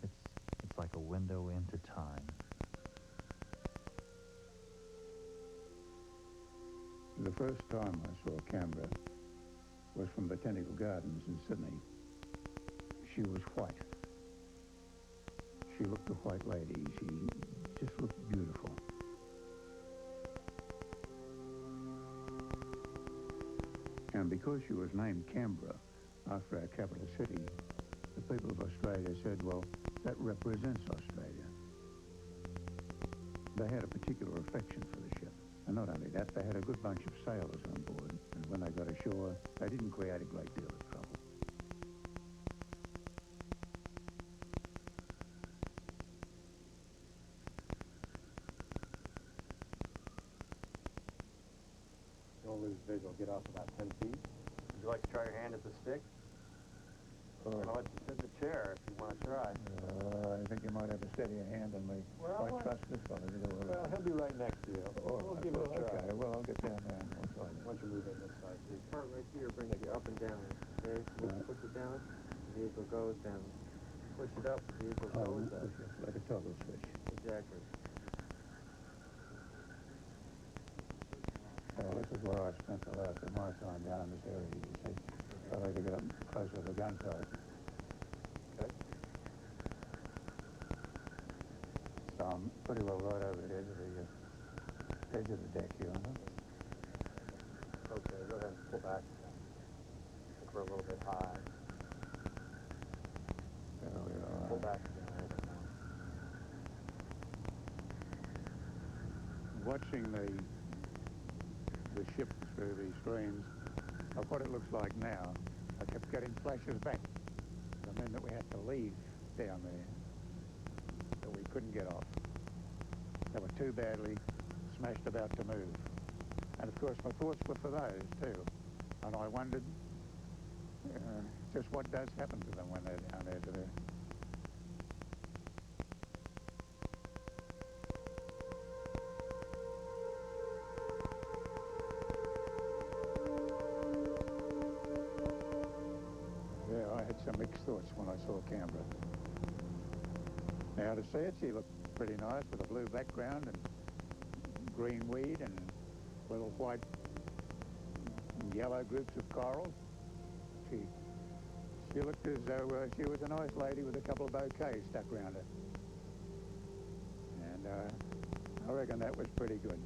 It's like a window into time. The first time I saw Canberra was from Botanical Gardens in Sydney. She was white. She looked a white lady. She just looked beautiful. And because she was named Canberra after our capital city, the people of Australia said, well, that represents Australia. They had a particular affection for the ship. And not only that, they had a good bunch of sailors on board. And when they got ashore, they didn't create a great deal of trouble. Don't lose visual. Get off about 10 feet. Would you like to try your hand at the stick? I'll let you sit in the chair if you want to try. I think you might have to steady your hand on me. Well, I trust this fellow to do it. Well, he'll be right next to you. We'll give it a try. Okay, well, I'll get down there and we'll try. Why don't you move in this side, please? Part right here, bring it up and down. Okay, push it down, the vehicle goes down. Push it up, the vehicle goes up. Like a toggle switch. Exactly. This is where I spent the last of my time down in this area, you see. I like to get up close to the gun turret. Okay. So I'm pretty well right over the edge of the deck here. Okay, go ahead and pull back. I think we're a little bit high. There we are. Pull back again a little bit more. Watching the ship through the screens of what it looks like now, I kept getting flashes back. The men that we had to leave down there, that we couldn't get off. They were too badly smashed about to move. And of course my thoughts were for those too. And I wondered just what does happen to them when they're down there to there. Some mixed thoughts when I saw Canberra. Now to see it, she looked pretty nice with a blue background and green weed and little white and yellow groups of coral. She looked as though she was a nice lady with a couple of bouquets stuck around her. And I reckon that was pretty good.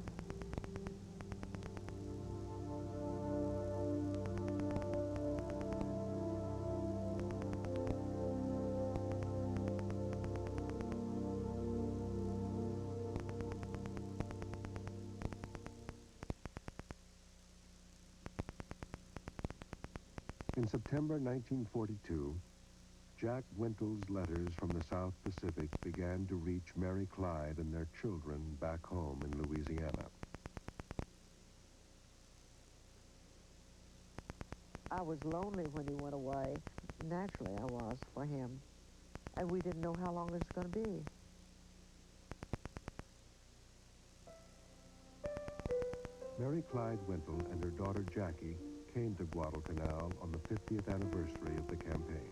In September 1942, Jack Wintle's letters from the South Pacific began to reach Mary Clyde and their children back home in Louisiana. I was lonely when he went away. Naturally, I was for him. And we didn't know how long it was going to be. Mary Clyde Wintle and her daughter Jackie came to Guadalcanal on the 50th anniversary of the campaign.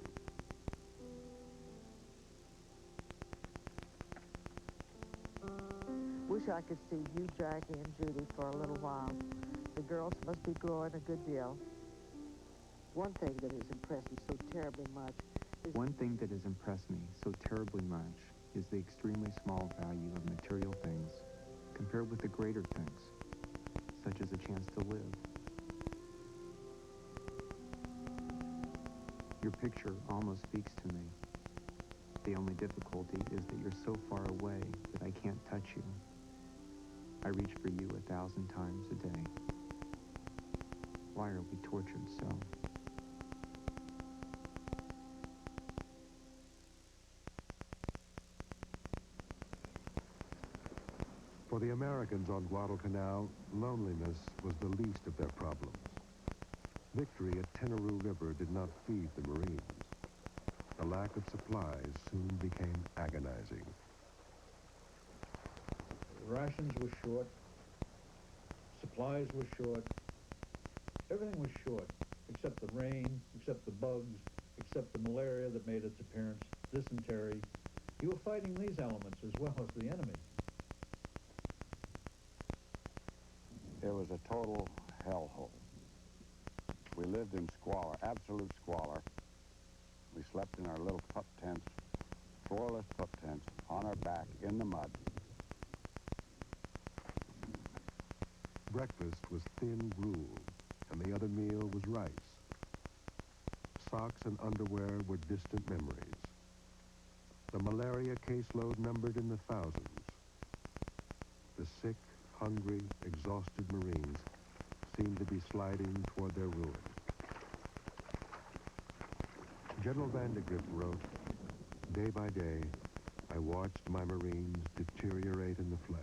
Wish I could see you, Jackie, and Judy for a little while. The girls must be growing a good deal. One thing that has impressed me so terribly much is... One thing that has impressed me so terribly much is the extremely small value of material things compared with the greater things, such as a chance to live, picture almost speaks to me. The only difficulty is that you're so far away that I can't touch you. I reach for you 1,000 times a day. Why are we tortured so? For the Americans on Guadalcanal, loneliness was the least of their problems. Victory at Tenerife River did not feed the Marines. The lack of supplies soon became agonizing. Rations were short. Supplies were short. Everything was short, except the rain, except the bugs, except the malaria that made its appearance, dysentery. You were fighting these elements as well as the enemy. It was a total hellhole. We lived in squalor, absolute squalor. We slept in our little pup tents, floorless pup tents, on our back in the mud. Breakfast was thin gruel, and the other meal was rice. Socks and underwear were distant memories. The malaria caseload numbered in the thousands. The sick, hungry, exhausted Marines seemed to be sliding toward their ruin. General Vandergrift wrote, "Day by day, I watched my Marines deteriorate in the flesh."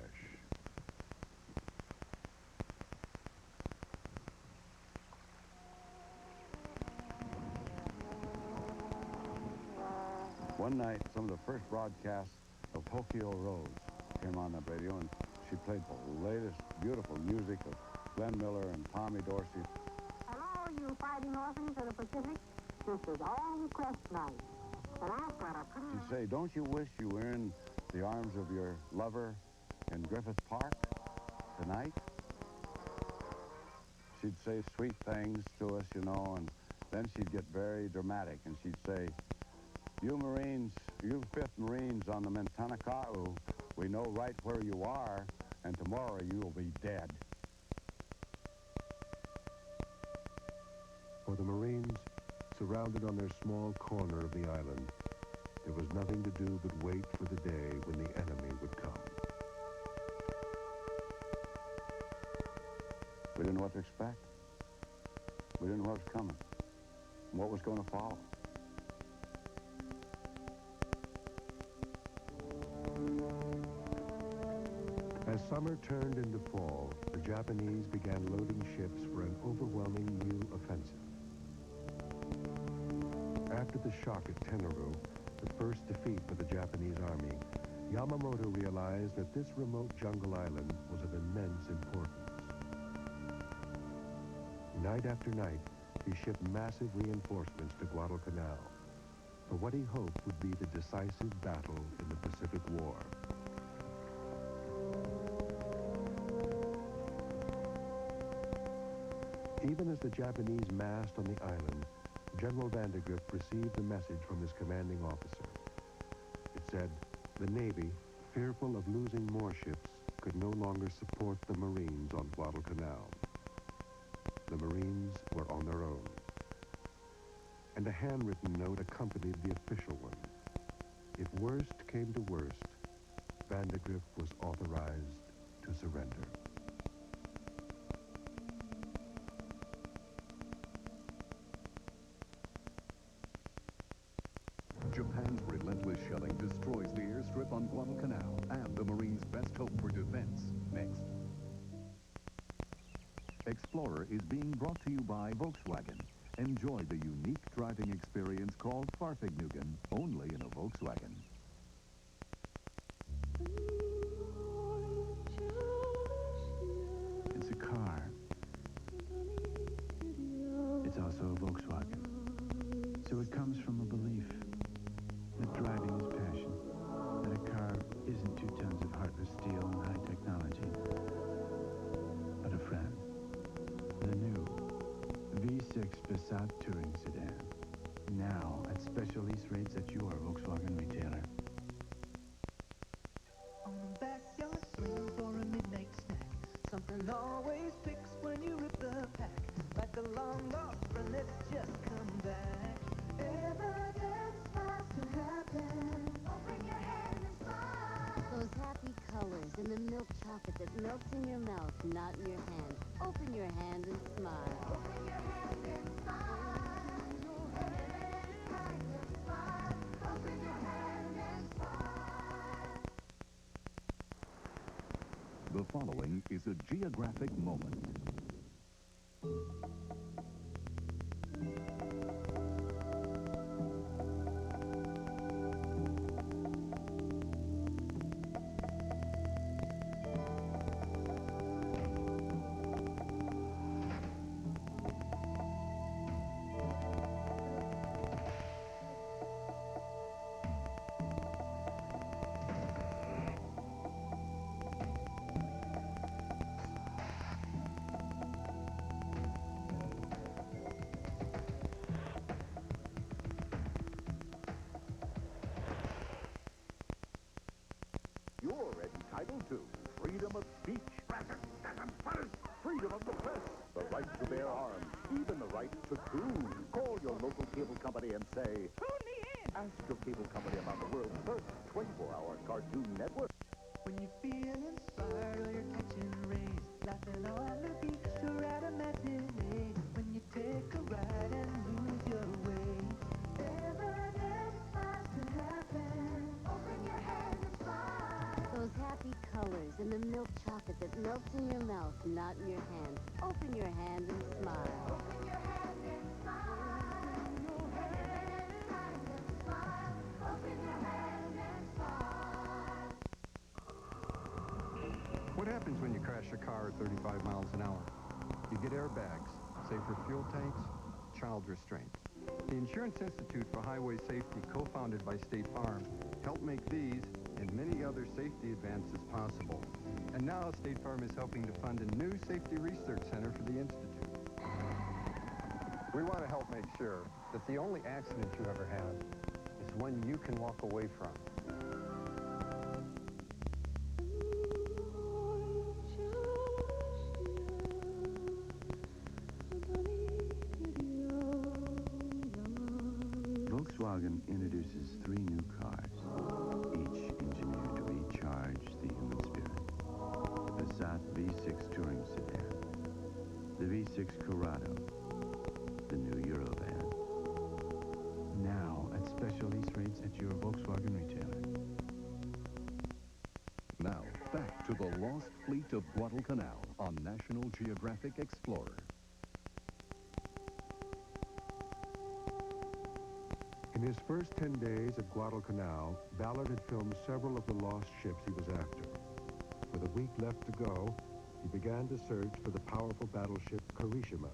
One night, some of the first broadcasts of Tokyo Rose came on the radio, and she played the latest beautiful music of Glenn Miller and Tommy Dorsey. Hello, you fighting orphans of the Pacific. This is All Request Night. And I've got a pretty... She'd say, "Don't you wish you were in the arms of your lover in Griffith Park tonight?" She'd say sweet things to us, you know, and then she'd get very dramatic, and she'd say, "You Marines, you 5th Marines on the Mintanaka'u, we know right where you are, and tomorrow you will be dead." For the Marines, surrounded on their small corner of the island, there was nothing to do but wait for the day when the enemy would come. We didn't know what to expect. We didn't know what was coming, and what was going to follow. As summer turned into fall, the Japanese began loading ships for an overwhelming new offensive. After the shock at Tenerife, the first defeat for the Japanese army, Yamamoto realized that this remote jungle island was of immense importance. Night after night, he shipped massive reinforcements to Guadalcanal for what he hoped would be the decisive battle in the Pacific War. Even as the Japanese massed on the island, General Vandergrift received a message from his commanding officer. It said, the Navy, fearful of losing more ships, could no longer support the Marines on Guadalcanal. The Marines were on their own. And a handwritten note accompanied the official one. If worst came to worst, Vandergrift was authorized to surrender. Japan's relentless shelling destroys the airstrip on Guadalcanal and the Marines' best hope for defense. Next. Explorer is being brought to you by Volkswagen. Enjoy the unique driving experience called Fahrvergnügen, only in a Volkswagen. It's a car. It's also a Volkswagen. So it comes from a belief that driving is passion, that a car isn't 2 tons of heartless steel and high technology, but a friend. The new V6 Passat Touring Sedan. Now at special lease rates at your Volkswagen retailer. On a backyard swing for a midnight snack. Something always picks when you rip the pack. Like a long lost friend that's just come back. happen. Open your hand and smile. Those happy colors and the milk chocolate that melts in your mouth, not in your hand. Open your hand and smile. Open your hand and smile. Open your hand and smile. The following is a geographic moment. You're entitled to freedom of speech, freedom of the press, the right to bear arms, even the right to sue. Call your local cable company and say, tune me in. Ask your cable company about the world's first 24-hour cartoon network. When you feel inspired or you're catching rays, laughing all at the beach or at a matinee, when you take a ride and lose your way, evidence has to happen. Open your hand and smile. Those happy colors and the milk chocolate that melts in your mouth, not in your hand. Open your hand and smile. Open your hand and smile. Open your hand and smile. Open your hand and smile. What happens when you crash a car at 35 miles an hour? You get airbags, safer fuel tanks, child restraints. The Insurance Institute for Highway Safety, co-founded by State Farm, helped make these and many other safety advances possible. And now State Farm is helping to fund a new safety research center for the Institute. We want to help make sure that the only accident you ever have is one you can walk away from. Volkswagen introduces 3 new cars, each engineered to recharge the human spirit. The Passat V6 Touring Sedan, the V6 Corrado, the new Eurovan. Now at special lease rates at your Volkswagen retailer. Now, back to the lost fleet of Guadalcanal on National Geographic Explorer. In his first 10 days at Guadalcanal, Ballard had filmed several of the lost ships he was after. With a week left to go, he began to search for the powerful battleship Kirishima,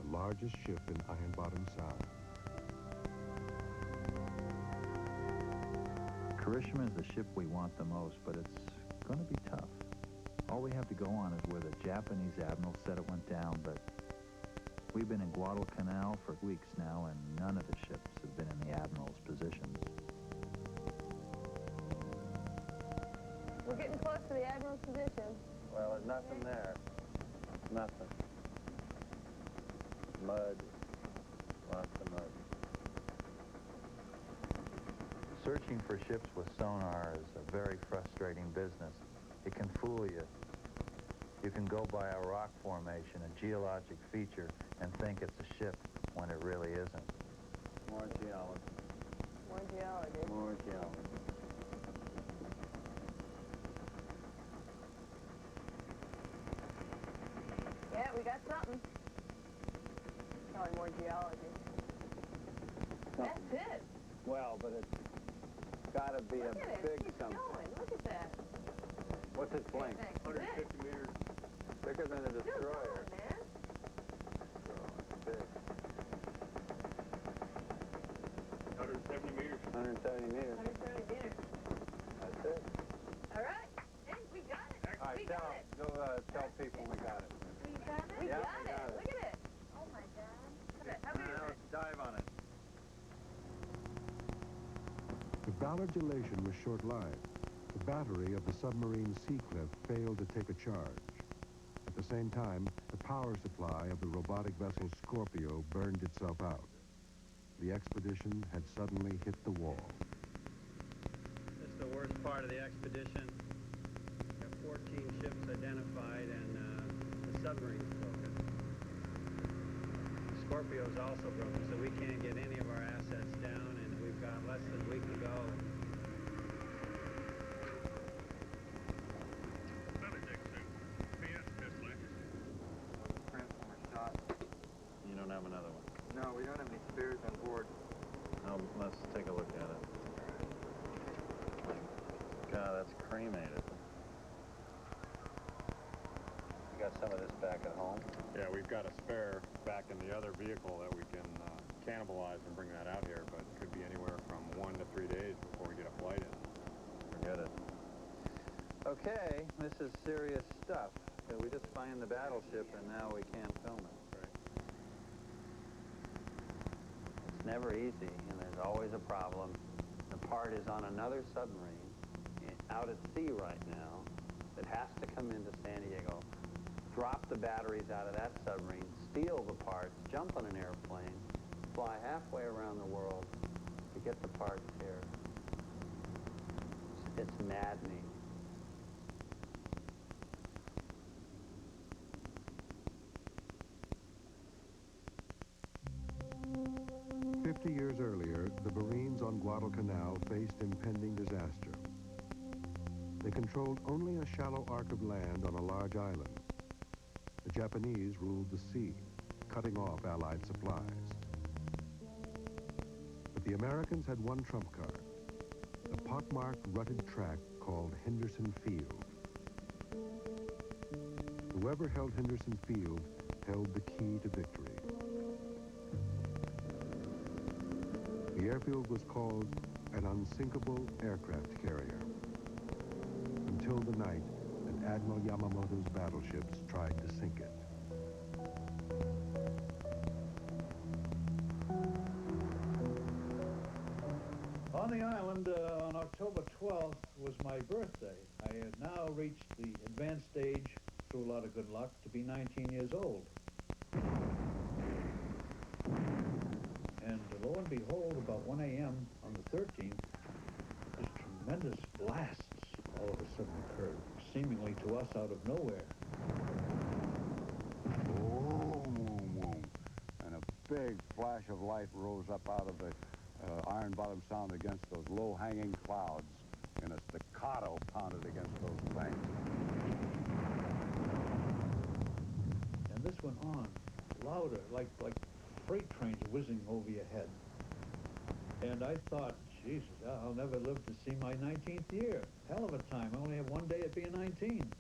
the largest ship in Iron Bottom Sound. Kirishima is the ship we want the most, but it's going to be tough. All we have to go on is where the Japanese admiral said it went down, but we've been in Guadalcanal for weeks now, and none of the ships have been in the admiral's positions. We're getting close to the admiral's position. Well, there's nothing there. Nothing. Mud. Lots of mud. Searching for ships with sonar is a very frustrating business. It can fool you. You can go by a rock formation, a geologic feature, and think it's a ship when it really isn't. More geology. More geology. More geology. Yeah, we got something. Probably more geology. That's it. Well, but it's got to be Look a at it. big It's something. going. Look at that. What's its length? Thanks. 150 meters. Bigger than a Still destroyer. going, man. Big. 170 meters. 170 meters. 170 meters. That's it. All right. Hey, we got it. All right, We got it. tell people we got it. We got it. We Yeah, got we it. got it. Look at it. Oh my God. Look at it. How big is it? Let's dive on it. But Ballard's elation was short-lived. The battery of the submarine Seacliff failed to take a charge. At the same time, the power supply of the robotic vessel Scorpio burned itself out. The expedition had suddenly hit the wall. the worst part of the expedition. We have 14 ships identified, and the submarine's broken. The Scorpio's also broken, so we can't get any of our assets down, and we've got less than a week to go. Transformer shot. You don't have another one? No, we don't have any spares on board. Oh, let's take a look at it. God, that's cremated. You got some of this back at home? Yeah, we've got a spare back in the other vehicle that we can cannibalize and bring that out here, but it could be anywhere from 1 to 3 days before we get a flight in. Forget it. Okay, this is serious stuff. We just find the battleship and now we can't film it. It's never easy, and there's always a problem. The part is on another submarine out at sea right now that has to come into San Diego, drop the batteries out of that submarine, steal the parts, jump on an airplane, fly halfway around the world to get the parts here. It's maddening. Years earlier, the Marines on Guadalcanal faced impending disaster. They controlled only a shallow arc of land on a large island. The Japanese ruled the sea, cutting off Allied supplies. But the Americans had one trump card, the pockmarked rutted track called Henderson Field. Whoever held Henderson Field held the key to victory. The airfield was called an unsinkable aircraft carrier, until the night that Admiral Yamamoto's battleships tried to sink it. On the island, on October 12th, was my birthday. I had now reached the advanced stage, through a lot of good luck, to be 19 years old. And lo and behold, about 1 a.m. on the 13th, this tremendous blasts all of a sudden occurred, seemingly to us out of nowhere. Boom. And a big flash of light rose up out of the iron bottom sound against those low-hanging clouds, and a staccato pounded against those banks. And this went on, louder, like freight trains whizzing over your head. And I thought, Jesus, I'll never live to see my 19th year. Hell of a time. I only have one day at being 19.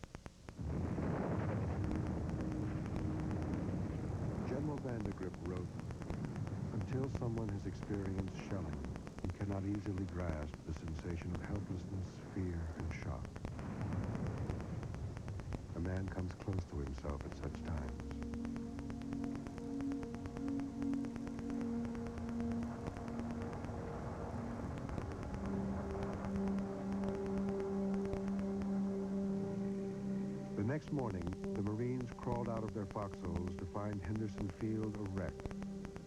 General Vandergrip wrote, "Until someone has experienced shelling, he cannot easily grasp the sensation of helplessness, fear, and shock. A man comes close to himself at such times. The next morning, the Marines crawled out of their foxholes to find Henderson Field a wreck,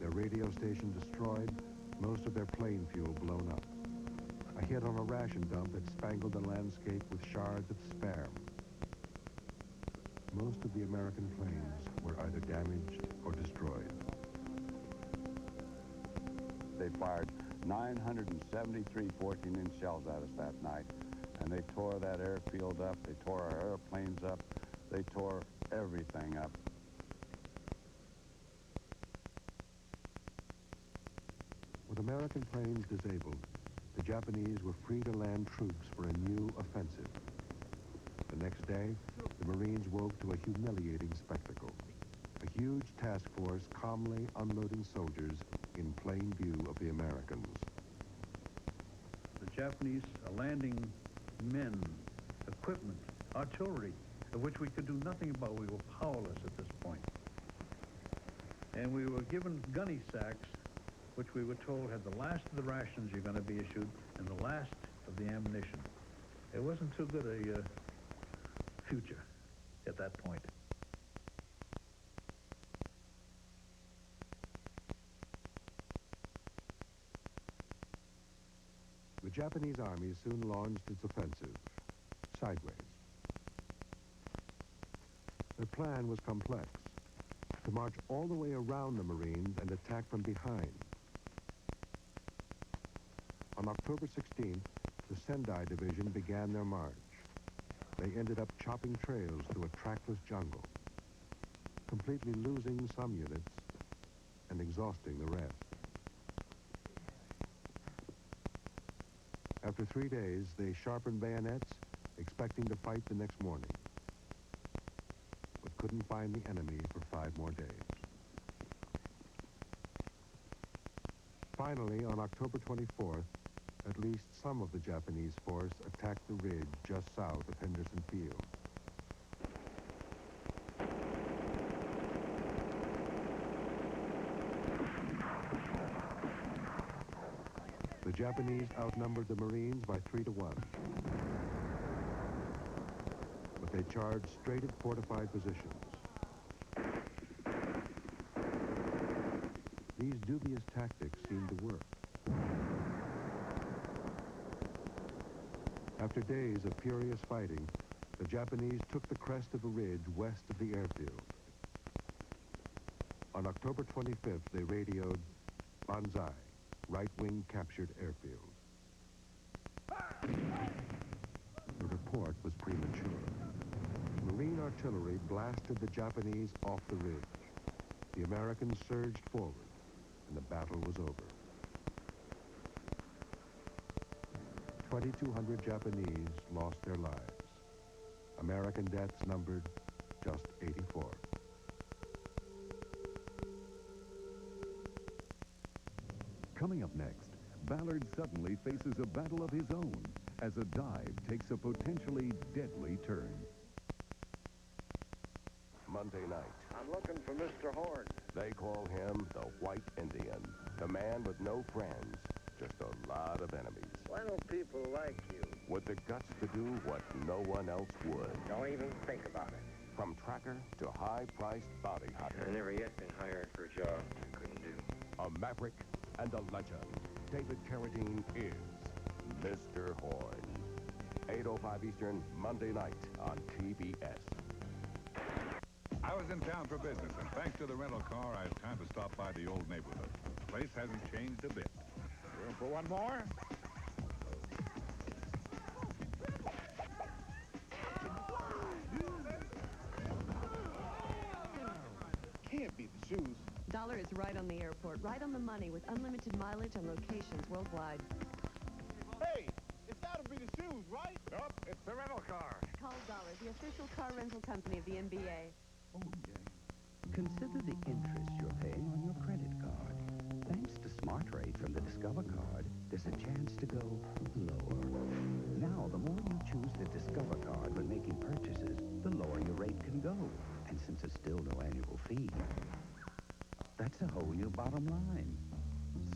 their radio station destroyed, most of their plane fuel blown up. A hit on a ration dump had spangled the landscape with shards of spam. Most of the American planes were either damaged or destroyed. They fired 973 14-inch shells at us that night, and they tore that airfield up, they tore our airplanes up, they tore everything up. With American planes disabled, the Japanese were free to land troops for a new offensive. The next day, the Marines woke to a humiliating spectacle. A huge task force calmly unloading soldiers in plain view of the Americans. The Japanese are landing men, equipment, artillery, of which we could do nothing about. We were powerless at this point. And we were given gunny sacks, which we were told had the last of the rations you're going to be issued and the last of the ammunition. It wasn't too good a future at that point. The Japanese army soon launched its offensive, sideways. Their plan was complex, to march all the way around the Marines and attack from behind. On October 16th, the Sendai Division began their march. They ended up chopping trails through a trackless jungle, completely losing some units and exhausting the rest. After 3 days, they sharpened bayonets, expecting to fight the next morning, but couldn't find the enemy for 5 more days. Finally, on October 24th, at least some of the Japanese force attacked the ridge just south of Henderson Field. The Japanese outnumbered the Marines by 3 to 1. But they charged straight at fortified positions. These dubious tactics seemed to work. After days of furious fighting, the Japanese took the crest of a ridge west of the airfield. On October 25th, they radioed, "Banzai, right-wing captured airfield." The report was premature. Marine artillery blasted the Japanese off the ridge. The Americans surged forward, and the battle was over. 2,200 Japanese lost their lives. American deaths numbered just 84. Coming up next, Ballard suddenly faces a battle of his own as a dive takes a potentially deadly turn. Monday night. I'm looking for Mr. Horn. They call him the White Indian, the man with no friends, just a lot of enemies. Why don't people like you? With the guts to do what no one else would. Don't even think about it. From tracker to high-priced bounty hunter. I've never yet been hired for a job I couldn't do. A maverick and a legend. David Carradine is Mr. Horn. 8:05 Eastern, Monday night on TBS. I was in town for business, and thanks to the rental car, I have time to stop by the old neighborhood. The place hasn't changed a bit. Room for one more? Can't be the shoes. Dollar is right on the airport, right on the money, with unlimited mileage and locations worldwide. Hey, it's gotta be the shoes, right? Nope, it's the rental car. Call Dollar, the official car rental company of the NBA. Oh, yeah. Consider the interest you're paying on your credit card. Thanks to Smart Rate from the Discover card, there's a chance to go lower. Now, the more you choose the Discover card when making purchases, the lower your rate can go. And since it's still no annual fee, that's a whole new bottom line.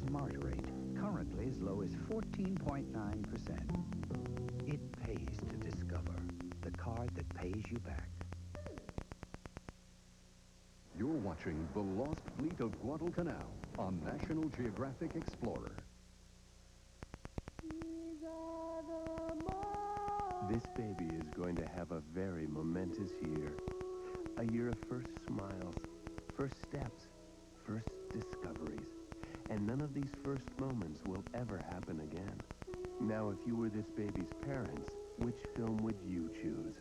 Smart Rate, currently as low as 14.9%. It pays to Discover, the card that pays you back. You're watching The Lost Fleet of Guadalcanal on National Geographic Explorer. This baby is going to have a very momentous year. A year of first smiles, first steps, first discoveries. And none of these first moments will ever happen again. Now, if you were this baby's parents, which film would you choose?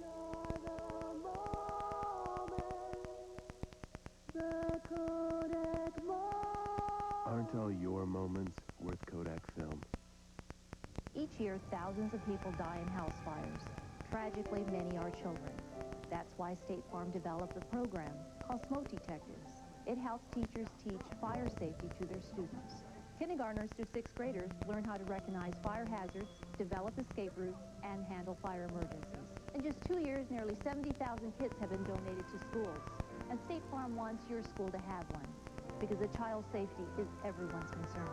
Aren't all your moments worth Kodak film? Each year, thousands of people die in house fires. Tragically, many are children. That's why State Farm developed a program called Smoke Detectives. It helps teachers teach fire safety to their students. Kindergartners to 6th graders learn how to recognize fire hazards, develop escape routes, and handle fire emergencies. In just 2 years, nearly 70,000 kits have been donated to schools. And State Farm wants your school to have one, because a child's safety is everyone's concern.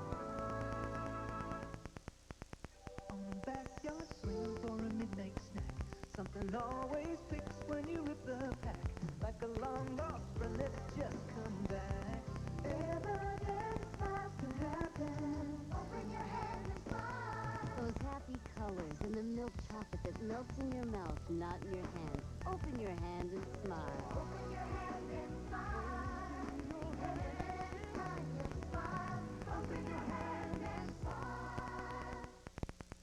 On a backyard swing for a midnight snack. Something always picks when you rip the pack. Like a long lost friend that's just come back. Evidence has to happen. Open your hand and smile. Those happy melts in your mouth, not in your hand. Open your hand and smile. Open your hand and smile. Open your hand and smile.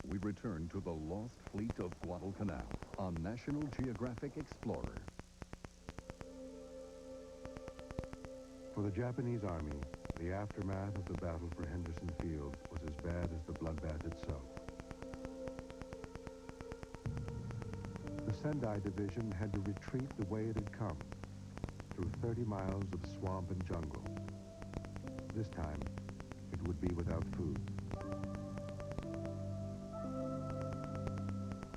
We return to the lost fleet of Guadalcanal on National Geographic Explorer. For the Japanese Army, the aftermath of the battle for Henderson Field was as bad as the bloodbath itself. The Sendai Division had to retreat the way it had come, through 30 miles of swamp and jungle. This time, it would be without food.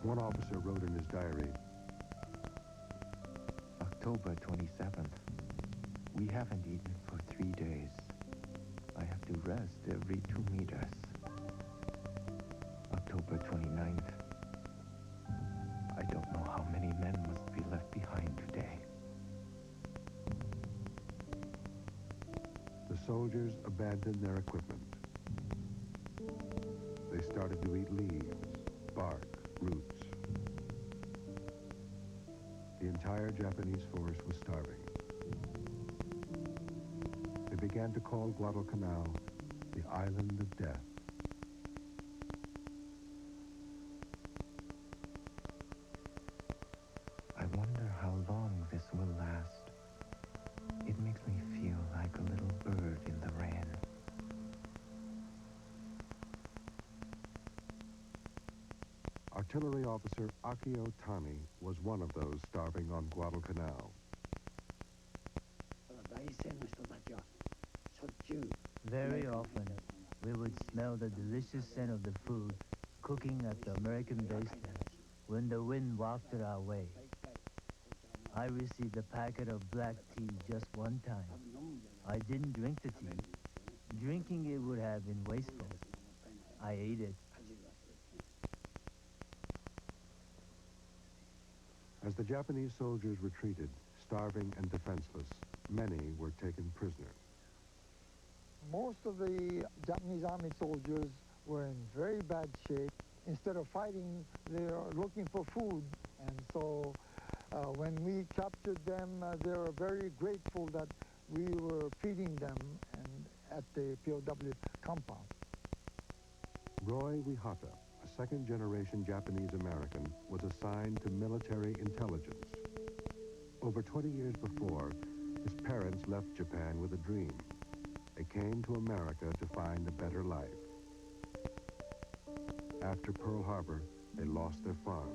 One officer wrote in his diary, October 27th. We haven't eaten for 3 days. I have to rest every 2 meters. October 29th. I don't know how many men must be left behind today. the soldiers abandoned their equipment. They started to eat leaves, bark, roots. The entire Japanese force was starving. They began to call Guadalcanal the Island of Death. I wonder how long this will last. It makes me feel like a little bird in the rain. Artillery officer Akio Tani was one of those starving on Guadalcanal. Very often, we would smell the delicious scent of the food cooking at the American base when the wind wafted our way. I received a packet of black tea just one time. I didn't drink the tea. Drinking it would have been wasteful. I ate it. As the Japanese soldiers retreated, starving and defenseless, many were taken prisoner. Most of the Japanese army soldiers were in very bad shape. Instead of fighting, they were looking for food. And so when we captured them, they were very grateful that we were feeding them at the POW compound. Roy Wihata, a second-generation Japanese-American, was assigned to military intelligence. Over 20 years before, his parents left Japan with a dream. They came to America to find a better life. After Pearl Harbor, they lost their farm.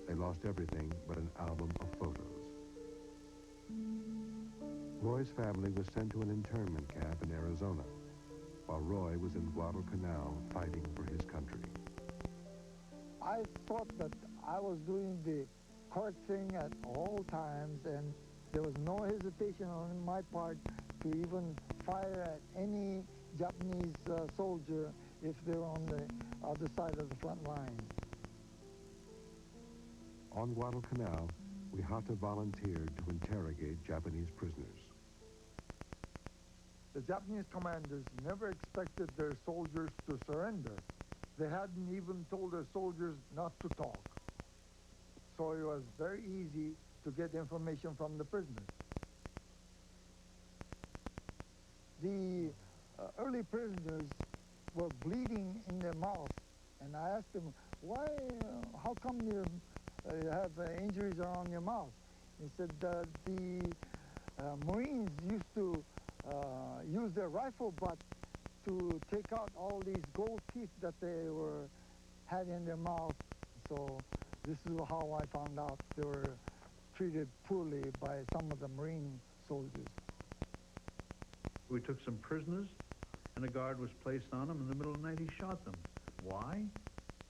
They lost everything but an album of photos. Roy's family was sent to an internment camp in Arizona, while Roy was in Guadalcanal fighting for his country. I thought that I was doing the correct thing at all times, and there was no hesitation on my part to even fire at any Japanese soldier if they were on the other side of the front line. On Guadalcanal, Wihata volunteered to interrogate Japanese prisoners. The Japanese commanders never expected their soldiers to surrender. They hadn't even told their soldiers not to talk. So it was very easy to get information from the prisoners. The early prisoners were bleeding in their mouth, and I asked them, why, how come you have injuries around your mouth? He said the Marines used to use their rifle butt to take out all these gold teeth that they had in their mouth. So this is how I found out they were treated poorly by some of the Marine soldiers. We took some prisoners, and a guard was placed on them. In the middle of the night, he shot them. Why?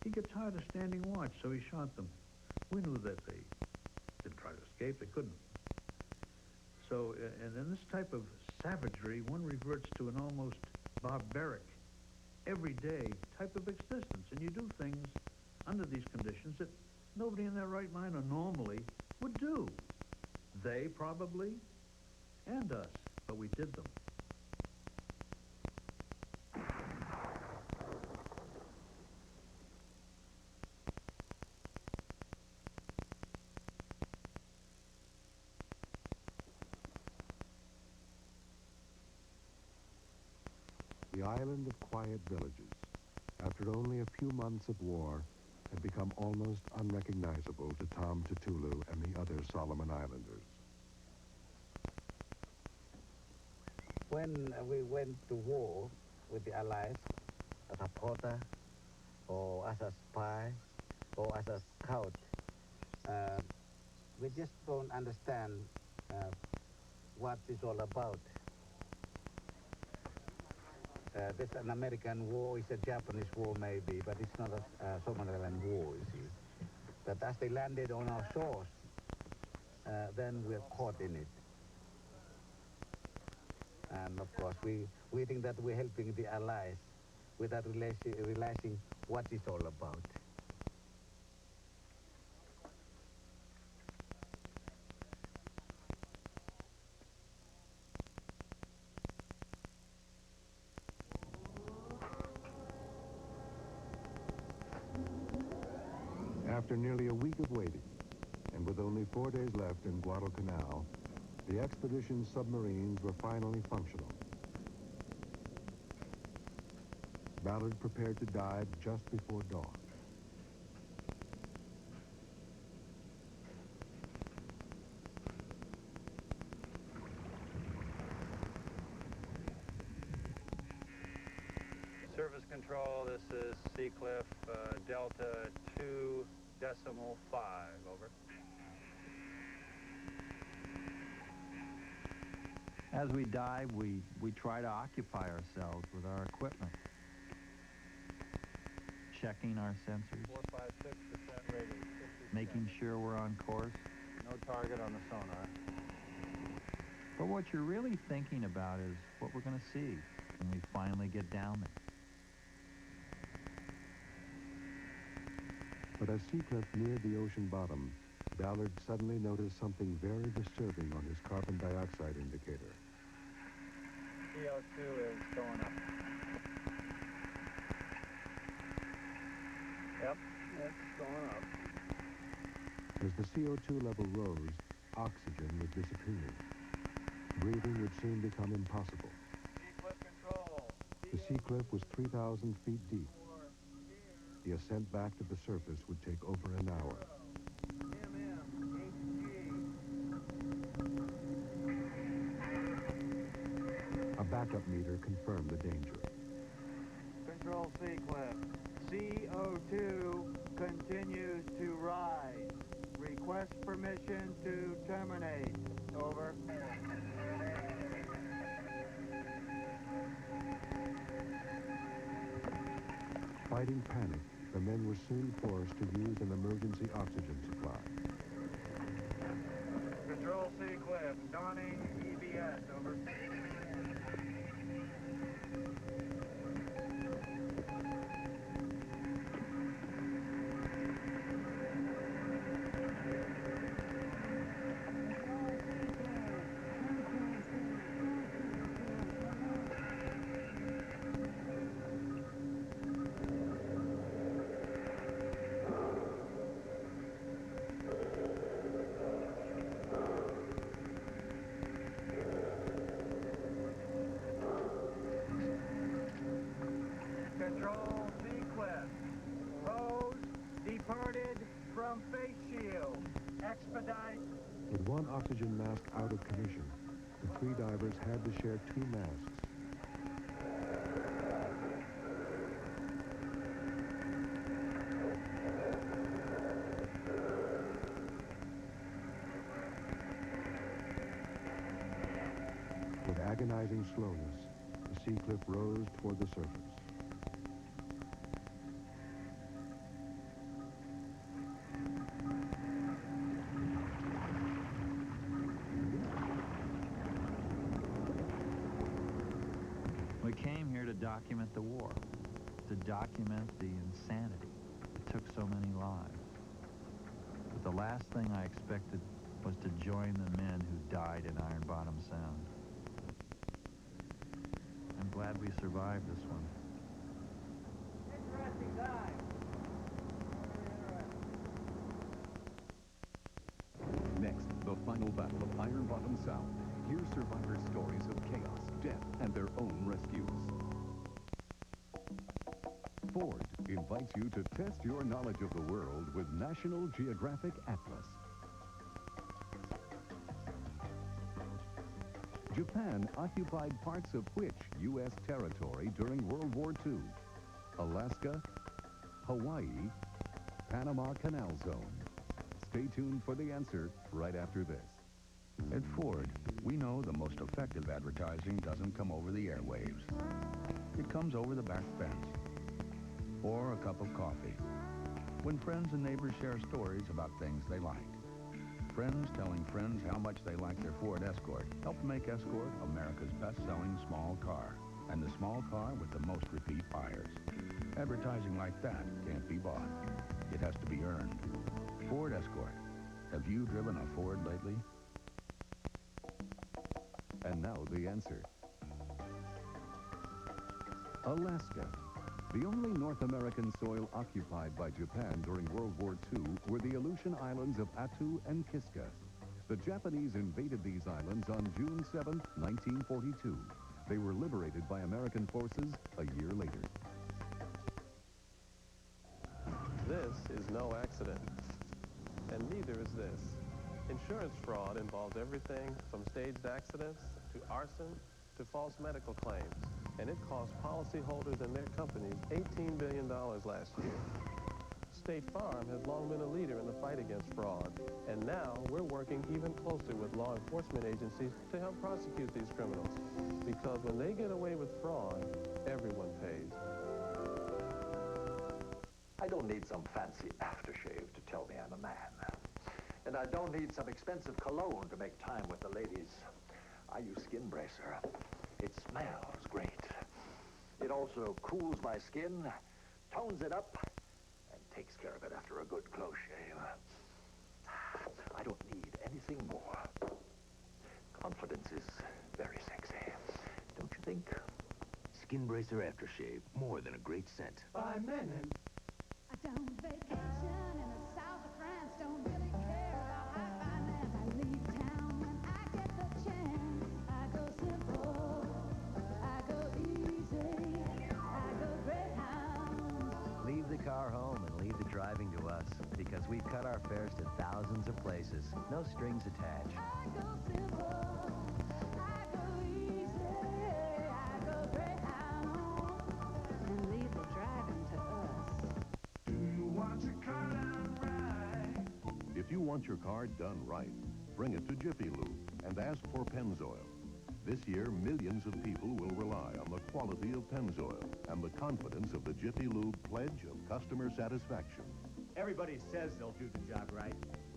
He got tired of standing watch, so he shot them. We knew that they didn't try to escape. They couldn't. So, and in this type of savagery, one reverts to an almost barbaric, everyday type of existence. And you do things under these conditions that nobody in their right mind or normally would do. They probably, and us, but we did them. The island of quiet villages, after only a few months of war, had become almost unrecognizable to Tom Tutulu and the other Solomon Islanders. When we went to war with the Allies as a porter or as a spy or as a scout, we just don't understand what it's all about. This an American war, it's a Japanese war maybe, but it's not a Somaliland war, you see. But as they landed on our shores, then we're caught in it. And of course, we think that we're helping the Allies without realizing what it's all about. After nearly a week of waiting, and with only 4 days left in Guadalcanal, the expedition's submarines were finally functional. Ballard prepared to dive just before dawn. Service control, this is Seacliff, Delta 2.5, over. As we dive, we try to occupy ourselves with our equipment, checking our sensors, 456% rated, 50 making sure we're on course. No target on the sonar. But what you're really thinking about is what we're going to see when we finally get down there. But as Seacliff neared the ocean bottom, Ballard suddenly noticed something very disturbing on his carbon dioxide indicator. CO2 is going up. Yep, it's going up. As the CO2 level rose, oxygen was disappearing. Breathing would soon become impossible. Seacliff control. The Seacliff was 3,000 feet deep. The ascent back to the surface would take over an hour. A backup meter confirmed the danger. Control Seacliff. CO2 continues to rise. Request permission to terminate. Over. Fighting panic, the men were soon forced to use an emergency oxygen supply. Control Seacliff. Donning TBS. Over. Control Seacliff. Rose departed from face shield. Expedite. With one oxygen mask out of commission, the three divers had to share two masks. With agonizing slowness, the Seacliff rose toward the surface. We came here to document the war, to document the insanity that took so many lives. But the last thing I expected was to join the men who died in Iron Bottom Sound. I'm glad we survived this one. Interesting dive. Next, the final battle of Iron Bottom Sound. Hear survivors' stories of chaos, death, and their own rescues. invites you to test your knowledge of the world with National Geographic Atlas. Japan occupied parts of which U.S. territory during World War II? Alaska, Hawaii, Panama Canal Zone. Stay tuned for the answer right after this. At Ford, we know the most effective advertising doesn't come over the airwaves. It comes over the back fence, or a cup of coffee, when friends and neighbors share stories about things they like. Friends telling friends how much they like their Ford Escort helped make Escort America's best-selling small car, and the small car with the most repeat buyers. Advertising like that can't be bought. It has to be earned. Ford Escort. Have you driven a Ford lately? And now the answer. Alaska. The only North American soil occupied by Japan during World War II were the Aleutian Islands of Attu and Kiska. The Japanese invaded these islands on June 7, 1942. They were liberated by American forces a year later. This is no accident, and neither is this. Insurance fraud involves everything from staged accidents to arson to false medical claims, and it cost policyholders and their companies $18 billion last year. State Farm has long been a leader in the fight against fraud, and now we're working even closer with law enforcement agencies to help prosecute these criminals, because when they get away with fraud, everyone pays. I don't need some fancy aftershave to tell me I'm a man. And I don't need some expensive cologne to make time with the ladies. I use Skin Bracer. It smells great. It also cools my skin, tones it up, and takes care of it after a good close shave. I don't need anything more. Confidence is very sexy, don't you think? Skin Bracer Aftershave, more than a great scent. By men. I don't vacation in the south of France, don't really care about high finance. I leave town when I get the chance. I go simple, I go easy, I go Greyhound. Leave the car home and leave the driving to us, because we've cut our fares to thousands of places. No strings attached. I go simple, I go easy, I go Greyhound. And leave the driving to us. If you want your car done right, bring it to Jiffy Lube and ask for Pennzoil. This year, millions of people will rely on the quality of Pennzoil and the confidence of the Jiffy Lube pledge of customer satisfaction. Everybody says they'll do the job right,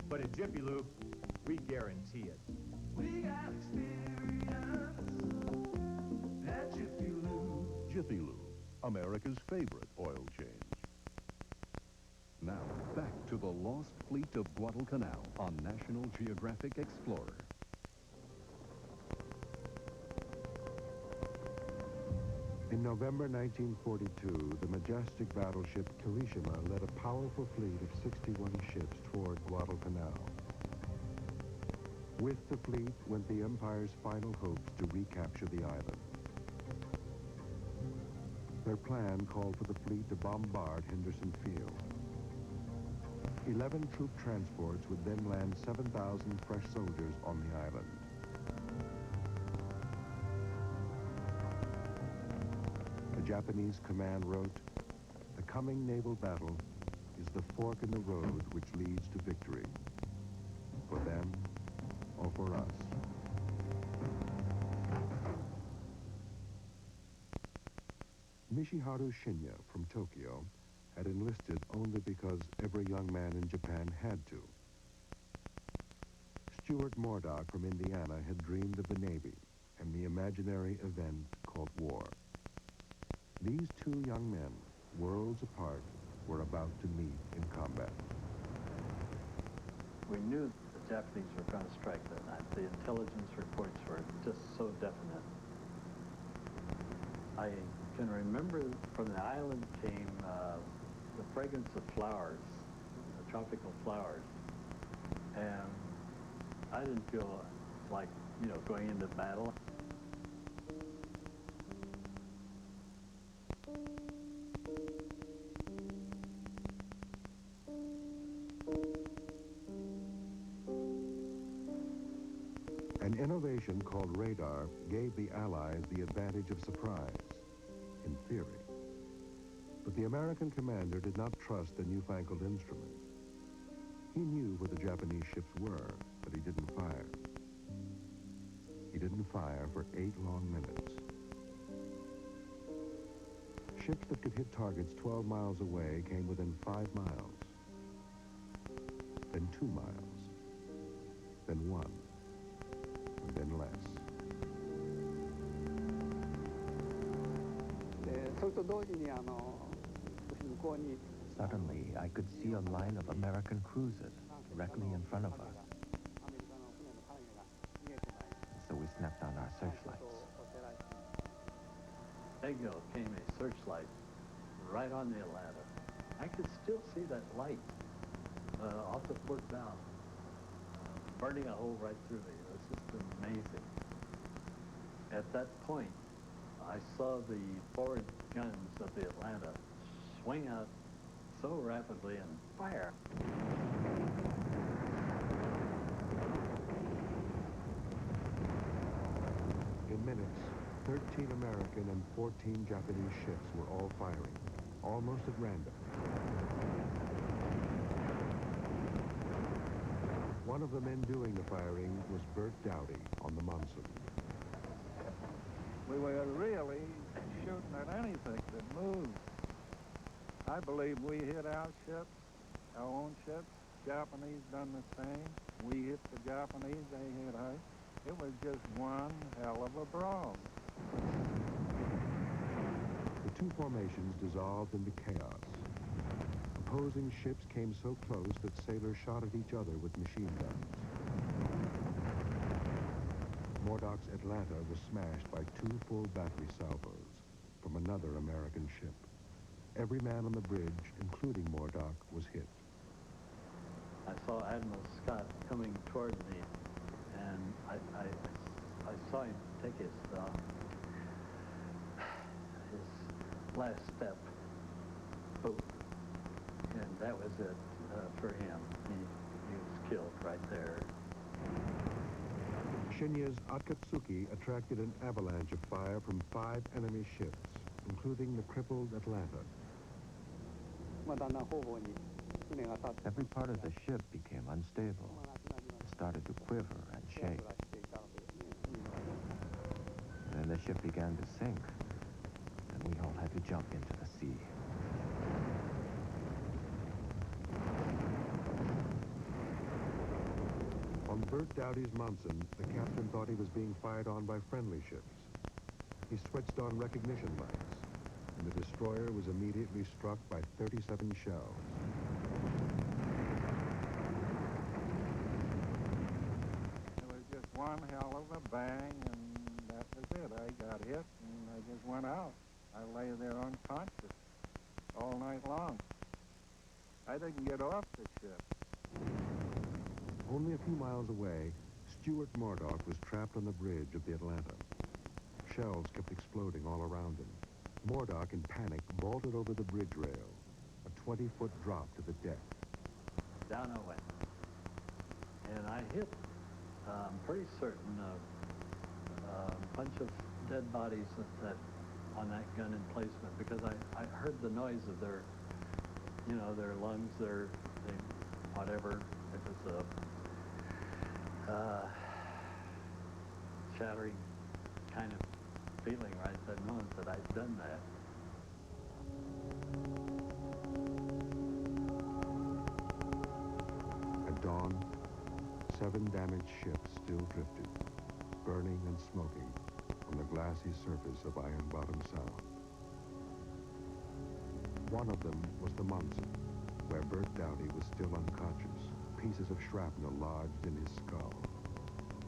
but at Jiffy Lube, we guarantee it. We got experience at Jiffy Lube. Jiffy Lube, America's favorite oil change. Now, back to the lost fleet of Guadalcanal on National Geographic Explorer. In November 1942, the majestic battleship Kirishima led a powerful fleet of 61 ships toward Guadalcanal. With the fleet went the Empire's final hopes to recapture the island. Their plan called for the fleet to bombard Henderson Field. 11 troop transports would then land 7,000 fresh soldiers on the island. The Japanese command wrote, "The coming naval battle is the fork in the road which leads to victory, for them or for us." Mishiharu Shinya from Tokyo had enlisted only because every young man in Japan had to. Stuart Murdoch from Indiana had dreamed of the Navy and the imaginary event called war. These two young men, worlds apart, were about to meet in combat. We knew the Japanese were going to strike that night. The intelligence reports were just so definite. I can remember from the island came the fragrance of flowers, the tropical flowers, and I didn't feel like, going into battle. An innovation called radar gave the Allies the advantage of surprise, in theory. But the American commander did not trust the newfangled instrument. He knew where the Japanese ships were, but he didn't fire. He didn't fire for 8 long minutes. Ships that could hit targets 12 miles away came within 5 miles, then 2 miles, then 1, and then less. Suddenly, I could see a line of American cruisers directly in front of us. So we snapped on our searchlights. Eggo came a searchlight right on the Atlanta. I could still see that light off the port bow, burning a hole right through me. It was just amazing. At that point, I saw the forward guns of the Atlanta swing out so rapidly and fire. In minutes, 13 American and 14 Japanese ships were all firing, almost at random. One of the men doing the firing was Bert Dowdy on the Monson. We were really shooting at anything that moved. I believe we hit our ships, our own ships. Japanese done the same. We hit the Japanese, they hit us. It was just one hell of a brawl. The two formations dissolved into chaos. Opposing ships came so close that sailors shot at each other with machine guns. Murdoch's Atlanta was smashed by 2 full battery salvos from another American ship. Every man on the bridge, including Murdoch, was hit. I saw Admiral Scott coming toward me, and I saw him take his last step, boom, and that was it for him. He was killed right there. Shinya's Akatsuki attracted an avalanche of fire from 5 enemy ships, including the crippled Atlanta. Every part of the ship became unstable. It started to quiver and shake. And then the ship began to sink, and we all had to jump into the sea. On Bert Dowdy's Monson, the captain thought he was being fired on by friendly ships. He switched on recognition lights, and the destroyer was immediately struck by 37 shells. It was just one hell of a bang, and that was it. I got hit, and I just went out. I lay there unconscious all night long. I didn't get off the ship. Only a few miles away, Stuart Murdoch was trapped on the bridge of the Atlanta. Shells kept exploding all around him. Murdoch, in panic, vaulted over the bridge rail, a 20-foot drop to the deck. Down I went. And I hit, I'm pretty certain, a bunch of dead bodies on that gun emplacement, because I heard the noise of their, their lungs, whatever. It was a shattering kind of feeling right that moment that I'd done that. At dawn, 7 damaged ships still drifted, burning and smoking on the glassy surface of Iron Bottom Sound. One of them was the Monson, where Bert Dowdy was still unconscious, pieces of shrapnel lodged in his skull,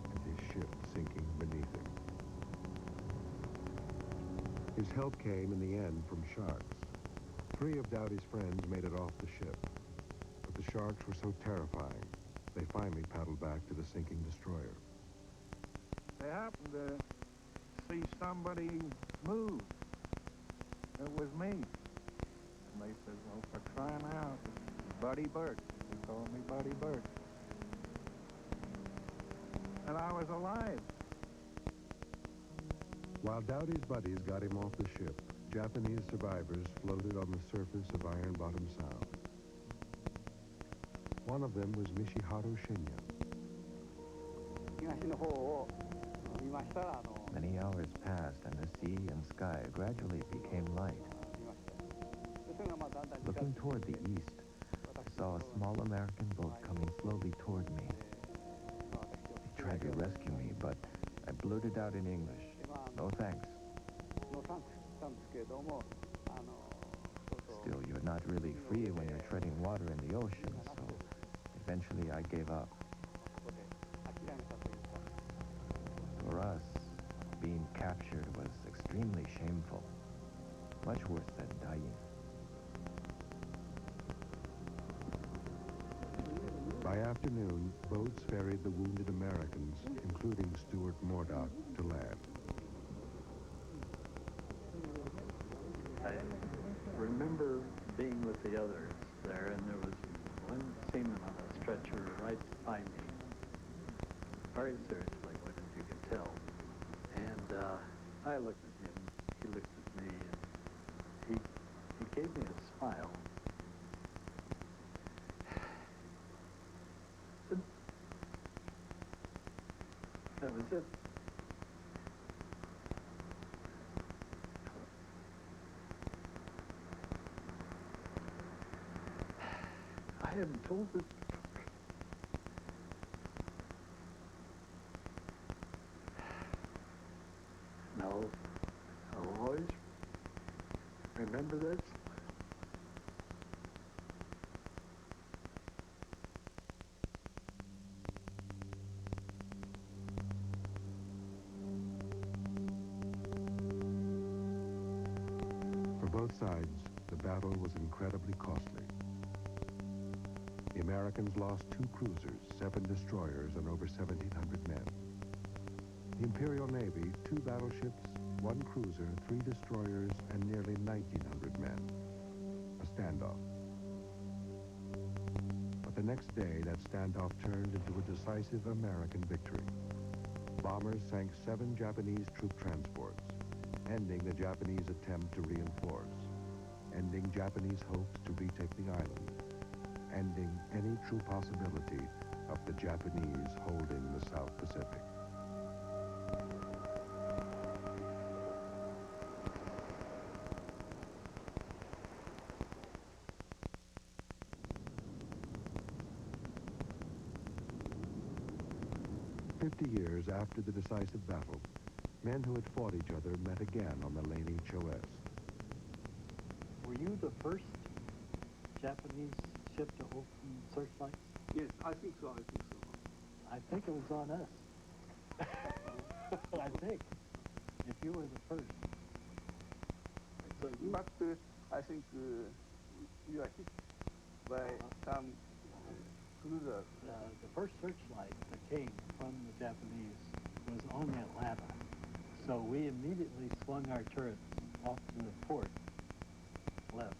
and his ship sinking beneath him. His help came in the end from sharks. 3 of Dowdy's friends made it off the ship, but the sharks were so terrifying, they finally paddled back to the sinking destroyer. They happened to see somebody move. It was me. And they said, well, for crying out, Buddy Burt. They called me Buddy Burt. and I was alive. While Dowdy's buddies got him off the ship, Japanese survivors floated on the surface of Iron Bottom Sound. One of them was Mishiharu Shinya. Many hours passed, and the sea and sky gradually became light. Looking toward the east, I saw a small American boat coming slowly toward me. He tried to rescue me, but I blurted out in English, "No thanks." Still, you're not really free when you're treading water in the ocean, so eventually I gave up. For us, being captured was extremely shameful, much worse than dying. By afternoon, boats ferried the wounded Americans, including Stuart Murdoch, to land. I remember being with the others there, and there was one seaman on a stretcher right by me, very seriously, as you could tell. And I looked at him, he looked at me, and he gave me a smile. That was it. I hadn't told this before. No, I'll always remember this. For both sides, the battle was incredibly costly. The Americans lost 2 cruisers, 7 destroyers, and over 1,700 men. The Imperial Navy, 2 battleships, 1 cruiser, 3 destroyers, and nearly 1,900 men. A standoff. But the next day, that standoff turned into a decisive American victory. Bombers sank 7 Japanese troop transports, ending the Japanese attempt to reinforce, ending Japanese hopes to retake the island, ending any true possibility of the Japanese holding the South Pacific. "50 years after the decisive battle, men who had fought each other met again on the Laney Choest. Were you the first Japanese ship to open searchlights? Yes, I think so. I think it was on us. I think. If you were the first. So, but I think you are hit by some cruiser. The first searchlight that came from the Japanese was on the Atlanta. So we immediately swung our turrets off to the port left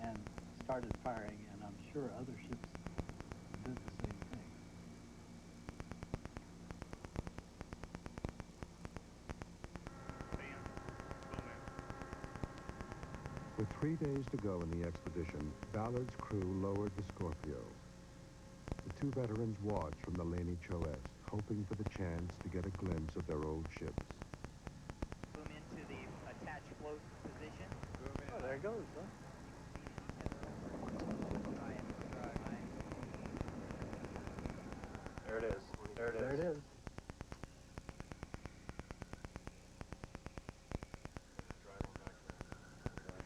and started firing, and I'm sure other ships did the same thing. With 3 days to go in the expedition, Ballard's crew lowered the Scorpio. The 2 veterans watched from the Laney Choest, hoping for the chance to get a glimpse of their old ships. Boom into the attached float position. Oh, there it goes, huh? There it is. There it is. There it is.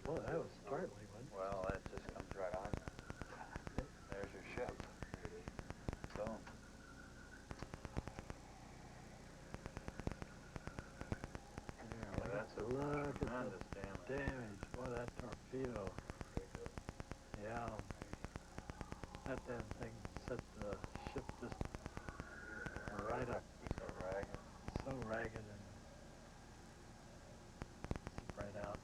Well, that was startling, wasn't it? Well, that just comes right on. There's your ship. Boom. Yeah, that's a look at tremendous the damage. Boy, that torpedo. Yeah. That damn thing set the ship just right up. So ragged. So ragged and spread out.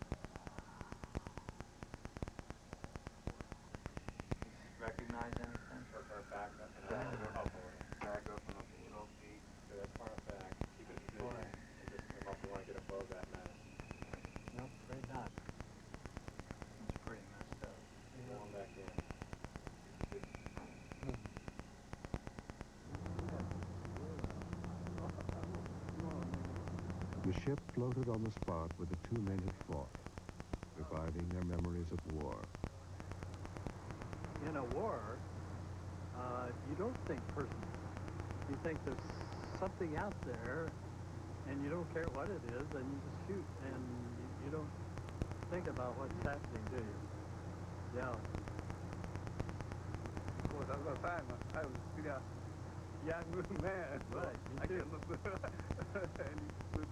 Recognize anything? Or back up? Back up on a feet. The ship floated on the spot where the two men had fought, reviving their memories of war. In a war, you don't think personally. You think there's something out there, and you don't care what it is, and you just shoot, and you don't think about what's happening, do you? Yeah. Well, at the time, I was still a young man. So Right, me I too. couldn't look any good.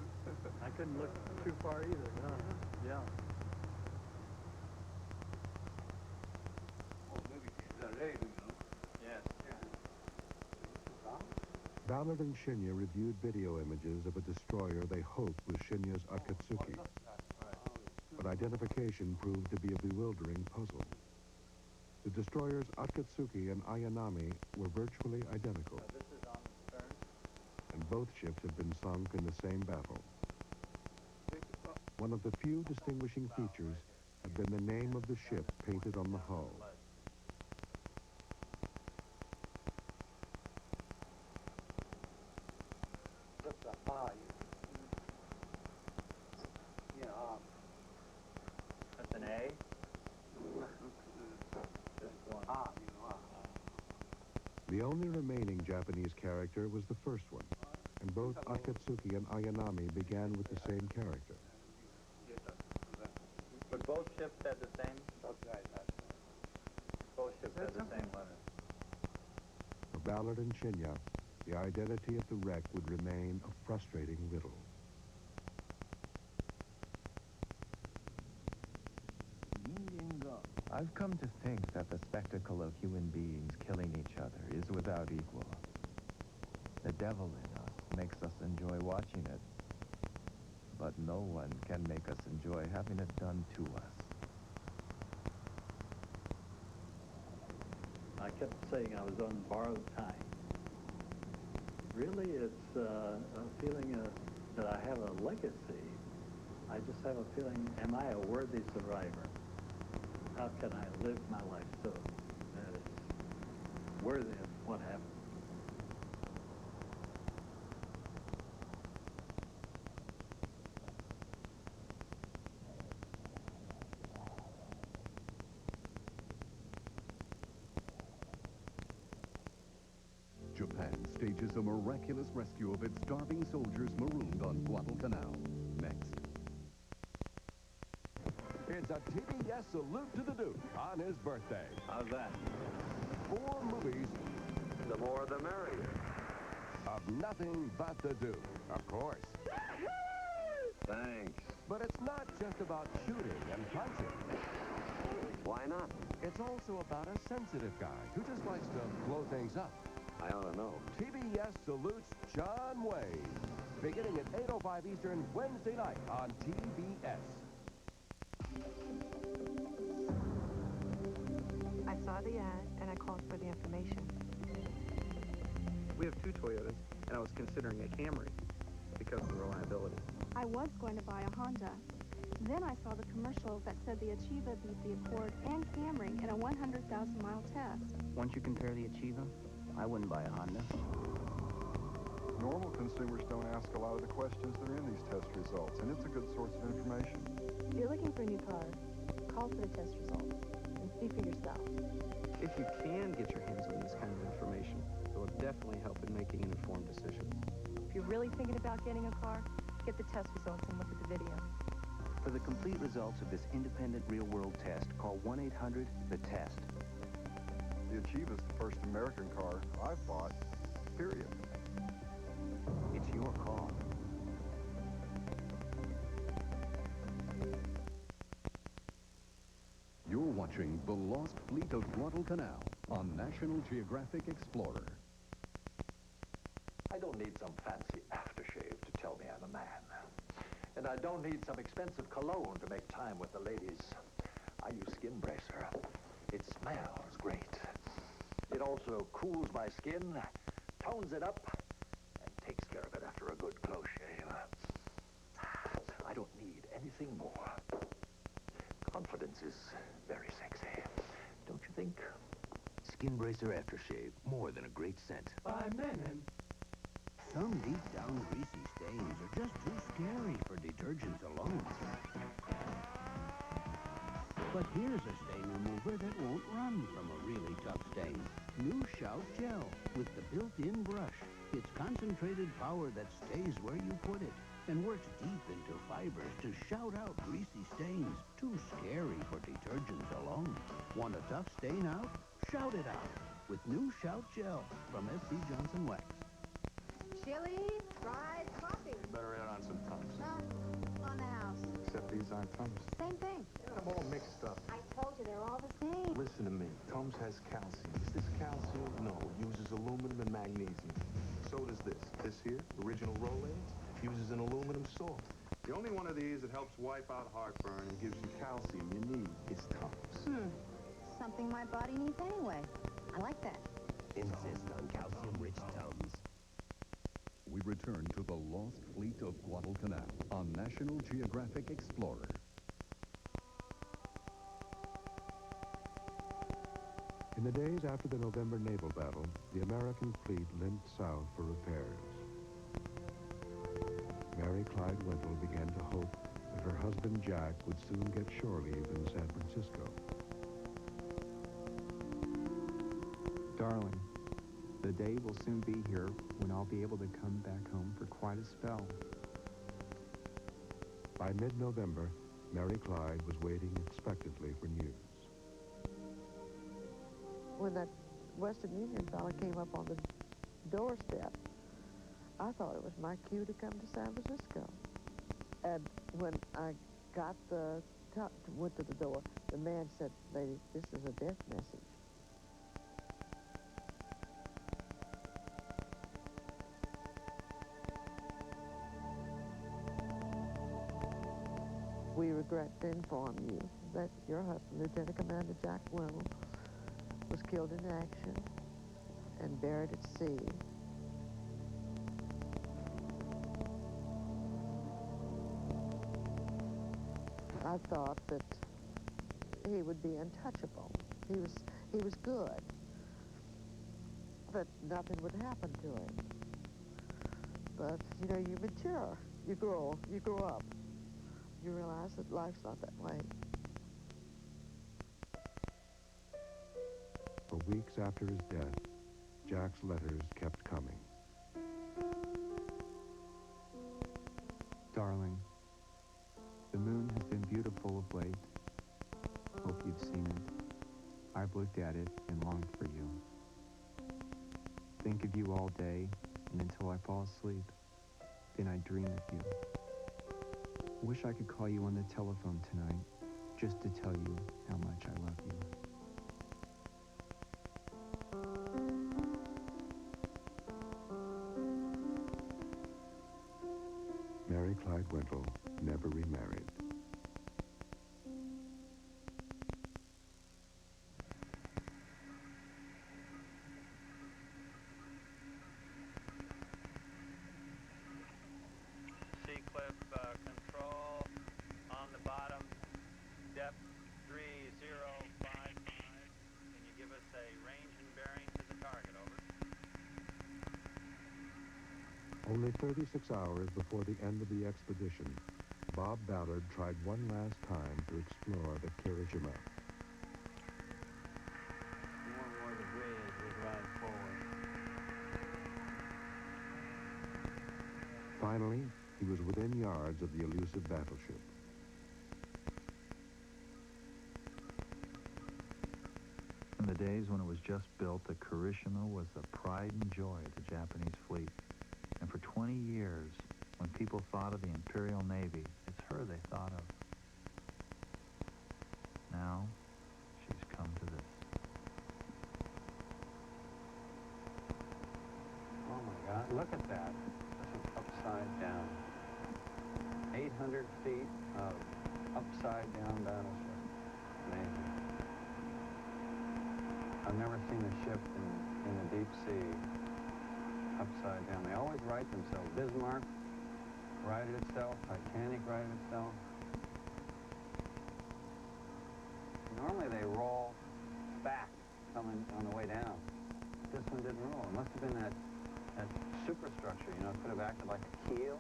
I couldn't look too far either, no. Yeah. Oh, maybe the rail, you know? Yes. Ballard and Shinya reviewed video images of a destroyer they hoped was Shinya's Akatsuki. But identification proved to be a bewildering puzzle. The destroyers Akatsuki and Ayanami were virtually identical, This is on the stern. and both ships had been sunk in the same battle. One of the few distinguishing features had been the name of the ship painted on the hull. That's an A? The only remaining Japanese character was the first one, and both Akatsuki and Ayanami began with the same character. But both ships had the same? Both ships had the same letter. For Ballard and Shinya, the identity of the wreck would remain a frustrating riddle. I've come to think that the spectacle of human beings killing each other is without equal. The devil in us makes us enjoy watching it, but no one can make us enjoy having it done to us. I kept saying I was on borrowed time. Really, it's a feeling that I have a legacy. I just have a feeling, am I a worthy survivor? How can I live my life so that it's worthy of what happened? Japan stages a miraculous rescue of its starving soldiers marooned on Guadalcanal. Next. It's a TBS salute to the Duke on his birthday. How's that? 4 movies. The more the merrier. Of nothing but the Duke, of course. Thanks. But it's not just about shooting and punching. Why not? It's also about a sensitive guy who just likes to blow things up. I ought to know. TBS salutes John Wayne, beginning at 8:05 Eastern Wednesday night on TBS. I saw the ad, and I called for the information. We have 2 Toyotas, and I was considering a Camry because of the reliability. I was going to buy a Honda. Then I saw the commercial that said the Achieva beat the Accord and Camry in a 100,000-mile test. Once you compare the Achieva, I wouldn't buy a Honda. Normal consumers don't ask a lot of the questions that are in these test results, and it's a good source of information. If you're looking for a new car, call for the test results and see for yourself. If you can get your hands on this kind of information, it will definitely help in making an informed decision. If you're really thinking about getting a car, get the test results and look at the video. For the complete results of this independent real-world test, call 1-800-THE-TEST. The Achieva is the first American car I've bought, period. It's your call. You're watching The Lost Fleet of Guadalcanal on National Geographic Explorer. I don't need some fancy aftershave to tell me I'm a man. And I don't need some expensive cologne to make time with the ladies. I use Skin Bracer. It smells great. It also cools my skin, tones it up, and takes care of it after a good close shave. I don't need anything more. Confidence is very sexy, don't you think? Skin Bracer Aftershave, more than a great scent. By men. Some deep-down greasy stains are just too scary for detergents alone. But here's a stain remover that won't run from a really tough stain. New Shout Gel with the built-in brush. It's concentrated power that stays where you put it and works deep into fibers to shout out greasy stains. Too scary for detergents alone. Want a tough stain out? Shout it out with New Shout Gel from SC Johnson Wax. Chili, fried coffee. Better add on some Tums. No, on the house. Except these aren't Tums. Same thing. I'm all mixed up. I told you they're all the same. Listen to me. Tums has calcium. Is this calcium? No, it uses aluminum and magnesium. So does this. This here, original Rolaids, uses an aluminum salt. The only one of these that helps wipe out heartburn and gives you calcium you need is Tums. Something my body needs anyway. I like that. Insist on calcium-rich Tums. We return to the lost fleet of Guadalcanal on National Geographic Explorer. In the days after the November naval battle, the American fleet limped south for repairs. Mary Clyde Wendell began to hope that her husband Jack would soon get shore leave in San Francisco. Darling, the day will soon be here when I'll be able to come back home for quite a spell. By mid-November, Mary Clyde was waiting expectantly for news. When that Western Union fella came up on the doorstep, I thought it was my cue to come to San Francisco. And when I went to the door, the man said, "Lady, this is a death message." We regret to inform you that your husband, Lieutenant Commander Jack Wendell, was killed in action and buried at sea. I thought that he would be untouchable. He was good. That nothing would happen to him. But, you know, you mature. You grow up. You realize that life's not that way. For weeks after his death, Jack's letters kept coming. Darling, the moon has been beautiful of late. Hope you've seen it. I've looked at it and longed for you. Think of you all day and until I fall asleep. Then I dream of you. Wish I could call you on the telephone tonight just to tell you how much I love you. Mary Clyde Wendell never remarried. Seacliff control on the bottom, depth 3055. Can you give us a range and bearing to the target, over? Only 36 hours before the end of the expedition, Bob Ballard tried one last time to explore the Kirishima. More and more debris as we drive forward. Finally, he was within yards of the elusive battleship. In the days when it was just built, the Kirishima was the pride and joy of the Japanese fleet. And for 20 years, when people thought of the Imperial Navy, it's her they thought of. Now, she's come to this. Oh my God, look at that. This is upside down. 800 feet of upside down battleship. Amazing. I've never seen a ship in the deep sea upside down. They always right themselves. Bismarck righted itself. Titanic righted itself. Normally they roll back coming on the way down. This one didn't roll. It must have been that superstructure, you know, it could have acted like a keel.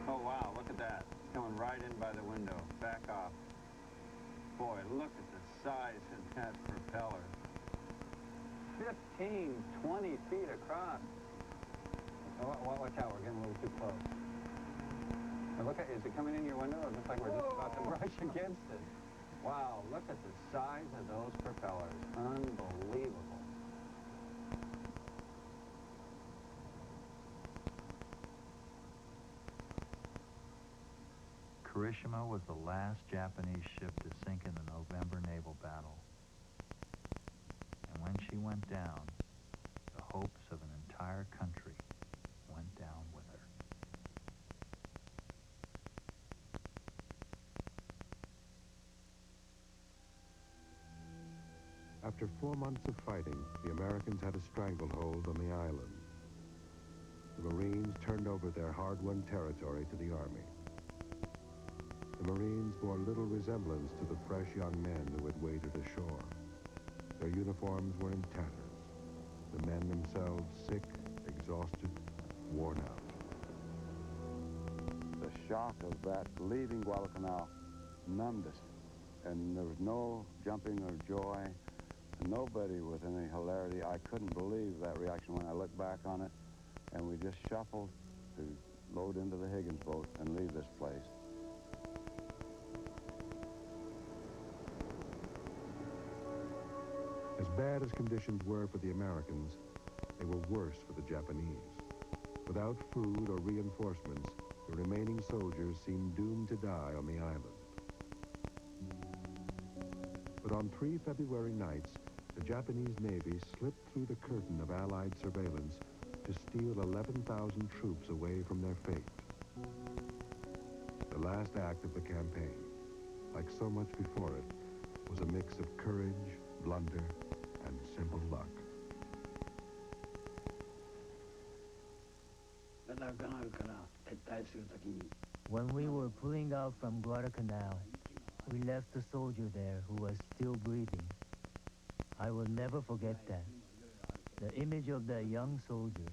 Oh, wow, look at that. It's coming right in by the window. Back off. Boy, look at the size of that propeller. 15, 20 feet across. Oh, watch out, we're getting a little too close. Now look at, is it coming in your window? It looks like we're just about to brush against it. Wow, look at the size of those propellers. Unbelievable. Kirishima was the last Japanese ship to sink in the November naval battle. And when she went down, the hopes of an entire country went down with her. After 4 months of fighting, the Americans had a stranglehold on the island. The Marines turned over their hard-won territory to the Army. The Marines bore little resemblance to the fresh young men who had waded ashore. Their uniforms were in tatters. The men themselves sick, exhausted, worn out. The shock of that leaving Guadalcanal numbed us, and there was no jumping or joy, nobody with any hilarity. I couldn't believe that reaction when I looked back on it, and we just shuffled to load into the Higgins boat and leave this place. As bad as conditions were for the Americans, they were worse for the Japanese. Without food or reinforcements, the remaining soldiers seemed doomed to die on the island. But on 3 February nights, the Japanese Navy slipped through the curtain of Allied surveillance to steal 11,000 troops away from their fate. The last act of the campaign, like so much before it, was a mix of courage, blunder, and simple luck. When we were pulling out from Guadacanal, we left a soldier there who was still breathing. I will never forget that. The image of that young soldier,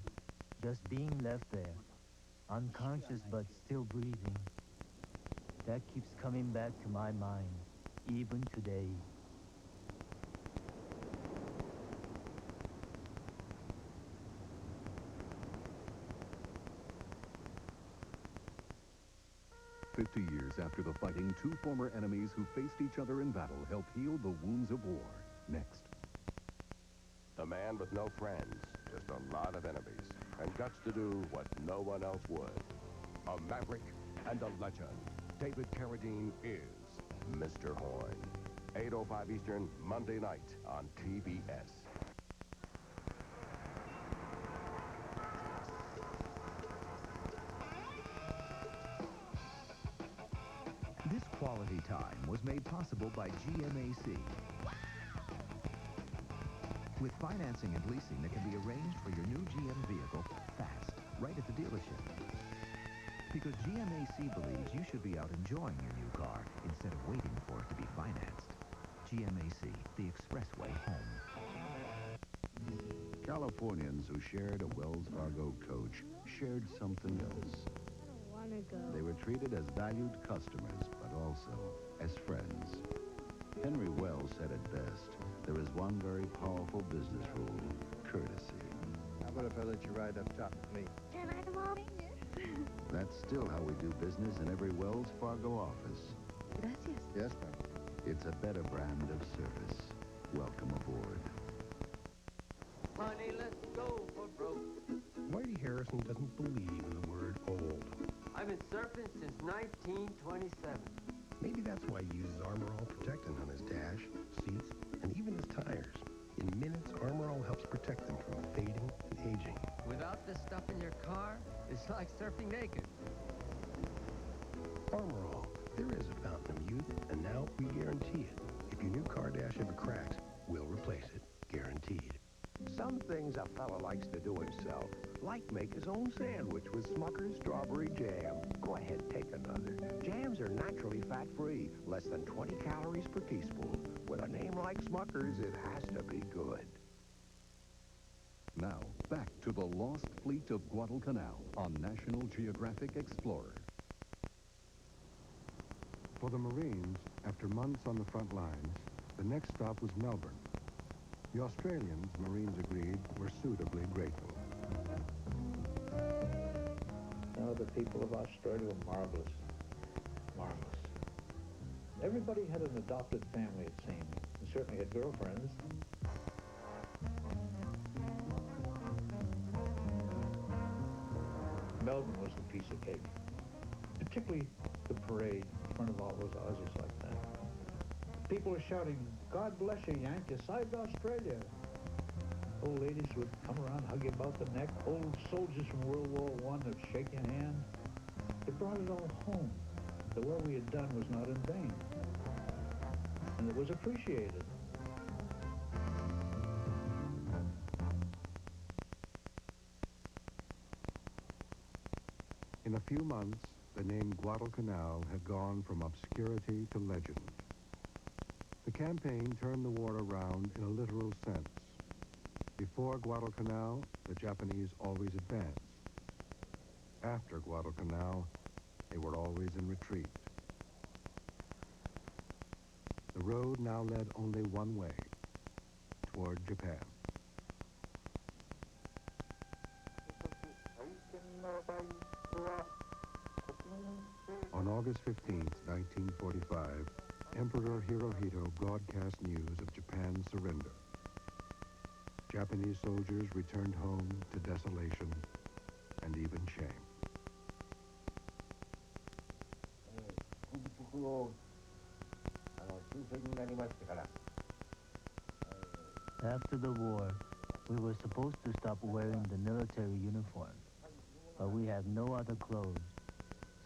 just being left there, unconscious but still breathing, that keeps coming back to my mind, even today. "50 years after the fighting, 2 former enemies who faced each other in battle help heal the wounds of war. Next. The man with no friends, just a lot of enemies, and guts to do what no one else would. A maverick and a legend. David Carradine is Mr. Horn. 8:05 Eastern, Monday night on TBS. This quality time was made possible by GMAC. With financing and leasing that can be arranged for your new GM vehicle fast, right at the dealership. Because GMAC believes you should be out enjoying your new car instead of waiting for it to be financed. GMAC, the expressway home. Californians who shared a Wells Fargo coach shared something else. They were treated as valued customers, but also as friends. Henry Wells said it best. There is one very powerful business rule: courtesy. How about if I let you ride up top with me? Can I come on? That's still how we do business in every Wells Fargo office. Gracias. Yes, ma'am. It's a better brand of service. Welcome aboard. Honey, let's go for broke. Whitey Harrison doesn't believe in the word old. I've been surfing since 1927. Maybe that's why he uses Armor All Protectant on his dash, seats, and even his tires. In minutes, Armor All helps protect them from fading and aging. Without this stuff in your car, it's like surfing naked. Armor All, there is a fountain of youth, and now we guarantee it. If your new car dash ever cracks, we'll replace it, guaranteed. some things a fella likes to do himself, like make his own sandwich with Smucker's strawberry jam. Go ahead, take another. Jams are naturally fat-free, less than 20 calories per teaspoon. With a name like Smucker's, it has to be good. Now, back to the lost fleet of Guadalcanal on National Geographic Explorer. For the Marines, after months on the front lines, the next stop was Melbourne. The Australians, Marines agreed, were suitably grateful. No, the people of Australia were marvelous. Marvelous. Everybody had an adopted family, it seemed. And certainly had girlfriends. Melbourne was the piece of cake. Particularly the parade in front of all those Aussies like that. People were shouting, "God bless you, Yank, you saved Australia." Old ladies would come around, hug you about the neck. Old soldiers from World War I would shake your hand. It brought it all home, that what we had done was not in vain. And it was appreciated. In a few months, the name Guadalcanal had gone from obscurity to legend. The campaign turned the war around in a literal sense. Before Guadalcanal, the Japanese always advanced. After Guadalcanal, they were always in retreat. The road now led only one way, toward Japan. On August 15, 1945, Emperor Hirohito broadcast news of Japan's surrender. Japanese soldiers returned home to desolation and even shame. After the war, we were supposed to stop wearing the military uniform, but we had no other clothes,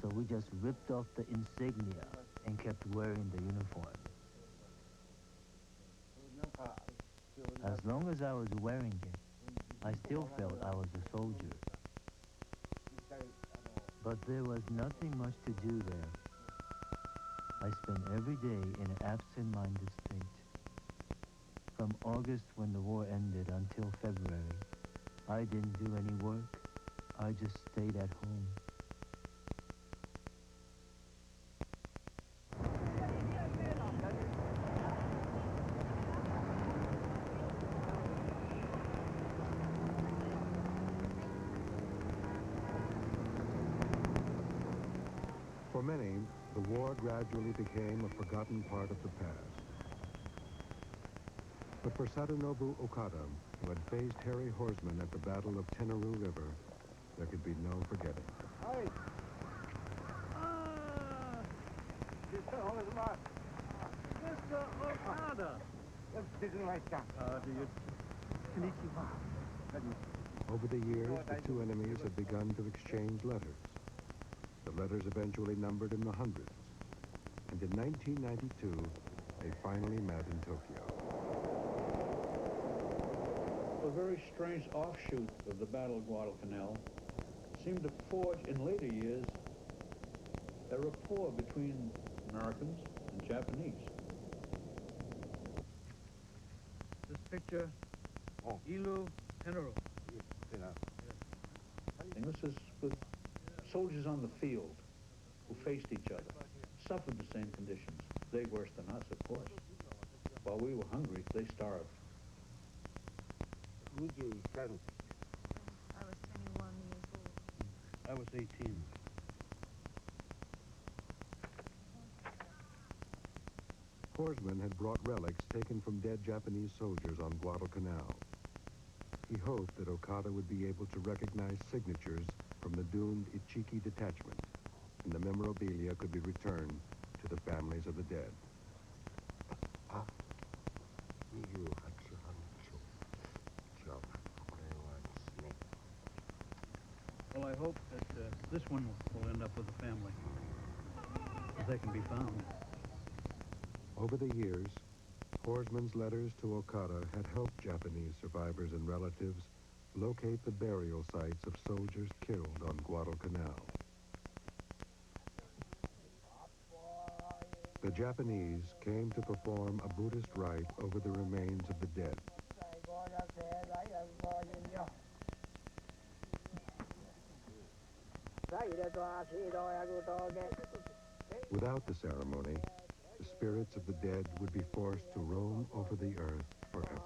so we just ripped off the insignia and kept wearing the uniform. As long as I was wearing it, I still felt I was a soldier. But there was nothing much to do there. I spent every day in an absent-minded state. From August, when the war ended, until February, I didn't do any work. I just stayed at home. For many, the war gradually became a forgotten part of the past. But for Sadanobu Okada, who had faced Harry Horsman at the Battle of Tenaru River, there could be no forgetting. Mr. Okada! Over the years, the two enemies had begun to exchange letters. The letters eventually numbered in the hundreds. And in 1992, they finally met in Tokyo. A very strange offshoot of the Battle of Guadalcanal seemed to forge, in later years, a rapport between Americans and Japanese. This picture, Ilu Tenaru. And this is with soldiers on the field who faced each other, suffered the same conditions. They worse than us, of course. While we were hungry, they starved. I was 21 years old. I was 18. Horsman had brought relics taken from dead Japanese soldiers on Guadalcanal. He hoped that Okada would be able to recognize signatures from the doomed Ichiki detachment, and the memorabilia could be returned to the families of the dead. Well, I hope that this one will end up with a family, if they can be found. Over the years, Horsman's letters to Okada had helped Japanese survivors and relatives locate the burial sites of soldiers killed on Guadalcanal. The Japanese came to perform a Buddhist rite over the remains of the dead. Without the ceremony, the spirits of the dead would be forced to roam over the earth forever.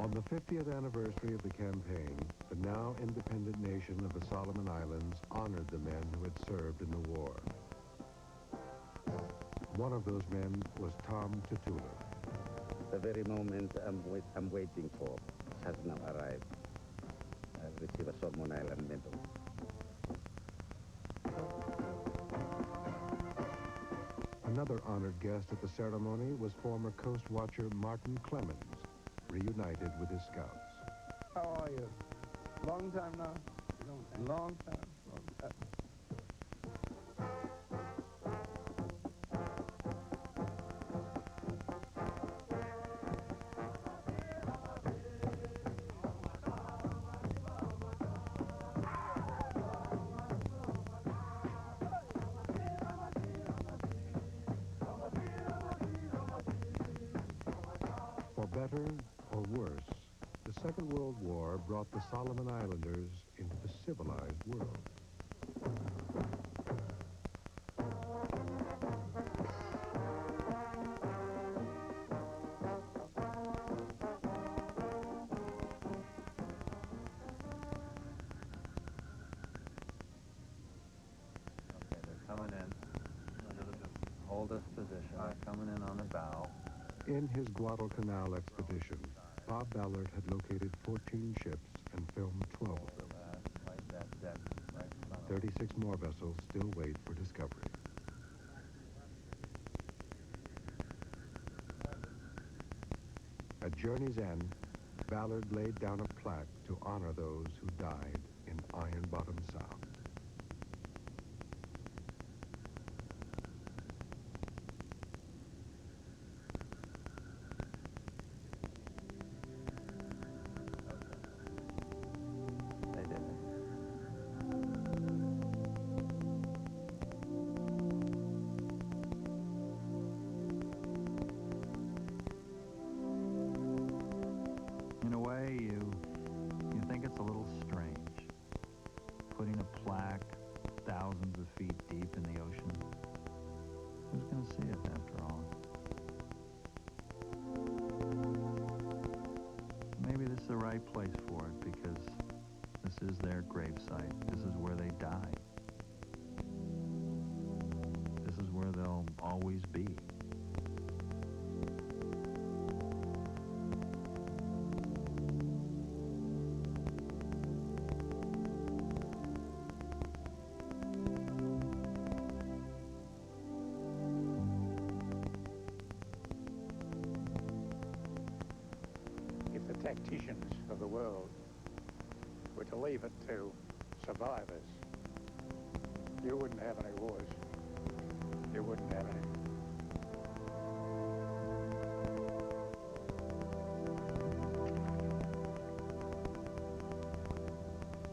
On the 50th anniversary of the campaign, the now independent nation of the Solomon Islands honored the men who had served in the war. One of those men was Tom Tutula. The very moment I'm waiting for has now arrived. I've received a Solomon Island medal. Another honored guest at the ceremony was former Coast Watcher Martin Clemens, reunited with his scouts. How are you? Long time now? Long time. Long time. For better or worse, the Second World War brought the Solomon Islanders into the civilized world. Okay, they're coming in. Hold this position. They're coming in on the bow. In his Guadalcanal expedition, Bob Ballard had located 14 ships and filmed 12 of them. 36 more vessels still wait for discovery. At journey's end, Ballard laid down a plaque to honor those who died in Iron Bottom Sound. In a way, you think it's a little strange, putting a plaque thousands of feet deep in the ocean. Who's going to see it after all? Maybe this is the right place for it because this is their gravesite. This is where they died. This is where they'll always be. If the tacticians of the world were to leave it to survivors, you wouldn't have any wars. You wouldn't have any.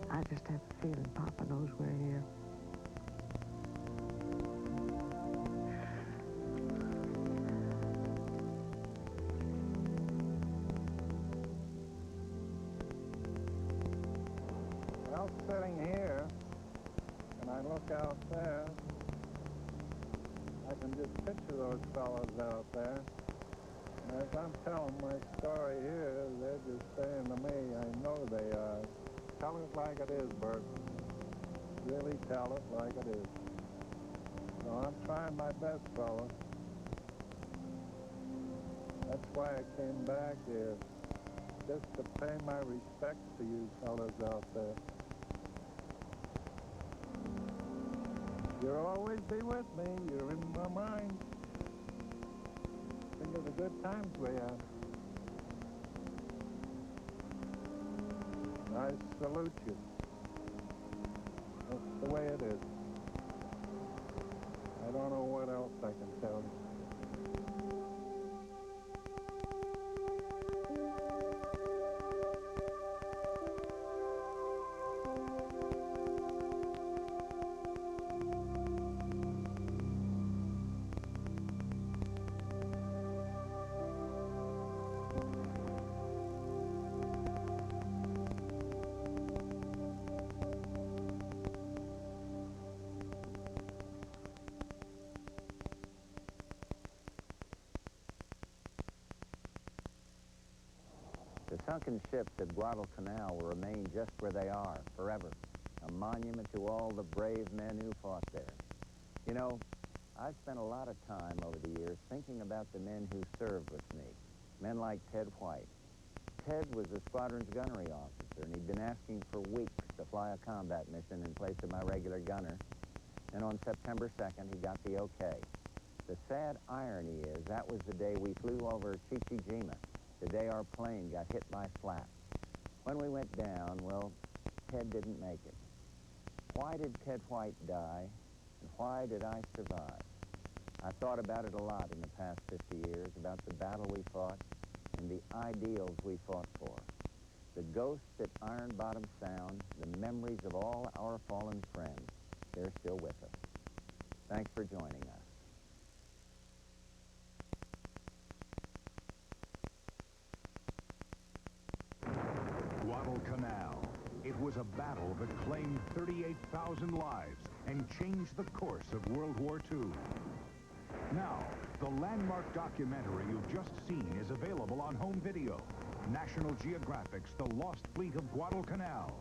I just have a feeling Papa knows we're here. Well, sitting here, and I look out there, I can just picture those fellows out there. And as I'm telling my story here, they're just saying to me, I know they are, tell it like it is, Bert. Really tell it like it is. Well, I'm trying my best, fellas. That's why I came back here, just to pay my respects to you fellas out there. You'll always be with me. You're in my mind. Think of the good times we had. I salute you. That's the way it is. I don't know what else I can tell you. The sunken ships at Guadalcanal will remain just where they are forever, a monument to all the brave men who fought there. You know, I've spent a lot of time over the years thinking about the men who served with me, men like Ted White. Ted was the squadron's gunnery officer, and he'd been asking for weeks to fly a combat mission in place of my regular gunner, and on September 2nd, he got the okay. The sad irony is that was the day we flew over Chichijima, the day our plane got hit by flak. When we went down, well, Ted didn't make it. Why did Ted White die, and why did I survive? I thought about it a lot in the past 50 years, about the battle we fought and the ideals we fought for. The ghosts at Iron Bottom Sound, the memories of all our fallen friends, they're still with us. Thanks for joining us. Guadalcanal. It was a battle that claimed 38,000 lives and changed the course of World War II. Now, the landmark documentary you've just seen is available on home video. National Geographic's The Lost Fleet of Guadalcanal.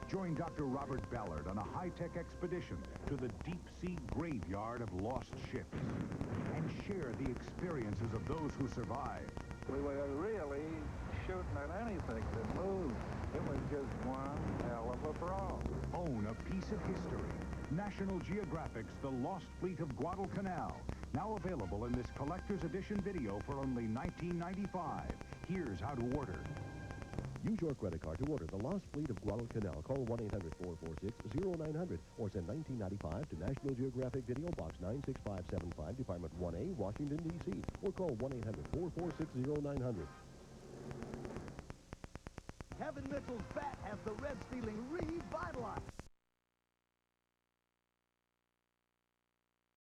Join Dr. Robert Ballard on a high-tech expedition to the deep-sea graveyard of lost ships and share the experiences of those who survived. We were really shooting at anything that moved. It was just one hell of a brawl. Own a piece of history. National Geographic's The Lost Fleet of Guadalcanal. Now available in this collector's edition video for only $19.95. Here's how to order. Use your credit card to order The Lost Fleet of Guadalcanal. Call 1-800-446-0900 or send $19.95 to National Geographic Video, Box 96575, Department 1A, Washington, D.C. Or call 1-800-446-0900. Kevin Mitchell's bat has the Reds feeling revitalized.